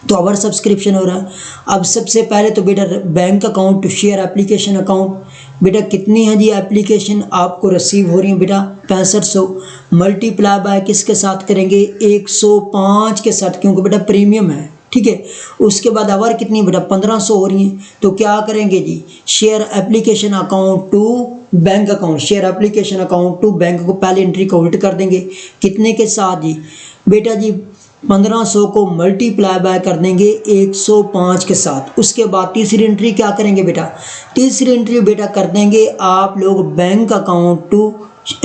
तो आवर सब्सक्रिप्शन हो रहा है। अब सबसे पहले तो बेटा bank account to share application account बेटा कितनी है जी एप्लीकेशन आपको रिसीव हो रही है बेटा 6500, मल्टीप्लाई बाय किसके साथ करेंगे 105 के साथ, क्योंकि बेटा प्रीमियम है, ठीक है। उसके बाद आवर कितनी बेटा 1500 हो रही है, तो क्या करेंगे जी, share application account to bank account, share application account to bank को पहले एंट्री को उल्ट कर देंगे, कितने के साथ जी बेटा जी 1500 को मल्टीप्लाई बाय कर देंगे 105 के साथ। उसके बाद तीसरी एंट्री क्या करेंगे बेटा, तीसरी एंट्री बेटा कर देंगे आप लोग बैंक अकाउंट टू,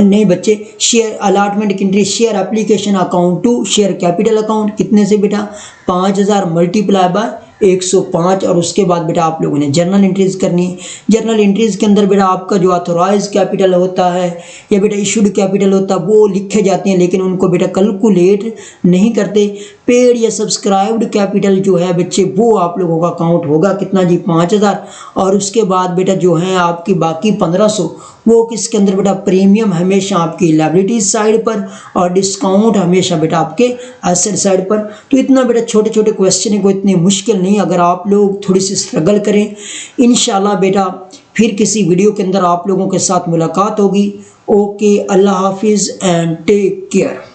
नहीं बच्चे, शेयर अलॉटमेंट की entry share application account to share capital account, कितने से बेटा 5000 मल्टीप्लाई बाय 105। और उसके बाद बेटा आप लोगों ने जर्नल एंट्रीज करनी है। जर्नल एंट्रीज के अंदर बेटा आपका जो ऑथोराइज कैपिटल होता है या बेटा इशूड कैपिटल होता है वो लिखे जाते हैं, लेकिन उनको बेटा कैलकुलेट नहीं करते। पेड या सब्सक्राइब्ड कैपिटल जो है बच्चे वो आप लोगों का काउंट होगा कितना जी 5000। और उसके बाद बेटा जो है आपकी बाकी 1500 वो किसके अंदर बेटा, प्रीमियम हमेशा आपकी लायबिलिटीज साइड पर और डिस्काउंट हमेशा बेटा आपके एसेट साइड पर। तो इतना बेटा छोटे छोटे क्वेश्चन है, कोई इतनी मुश्किल नहीं, अगर आप लोग थोड़ी सी स्ट्रगल करें इंशाल्लाह बेटा फिर किसी वीडियो के अंदर आप लोगों के साथ मुलाकात होगी। ओके, अल्लाह हाफिज़ एंड टेक केयर।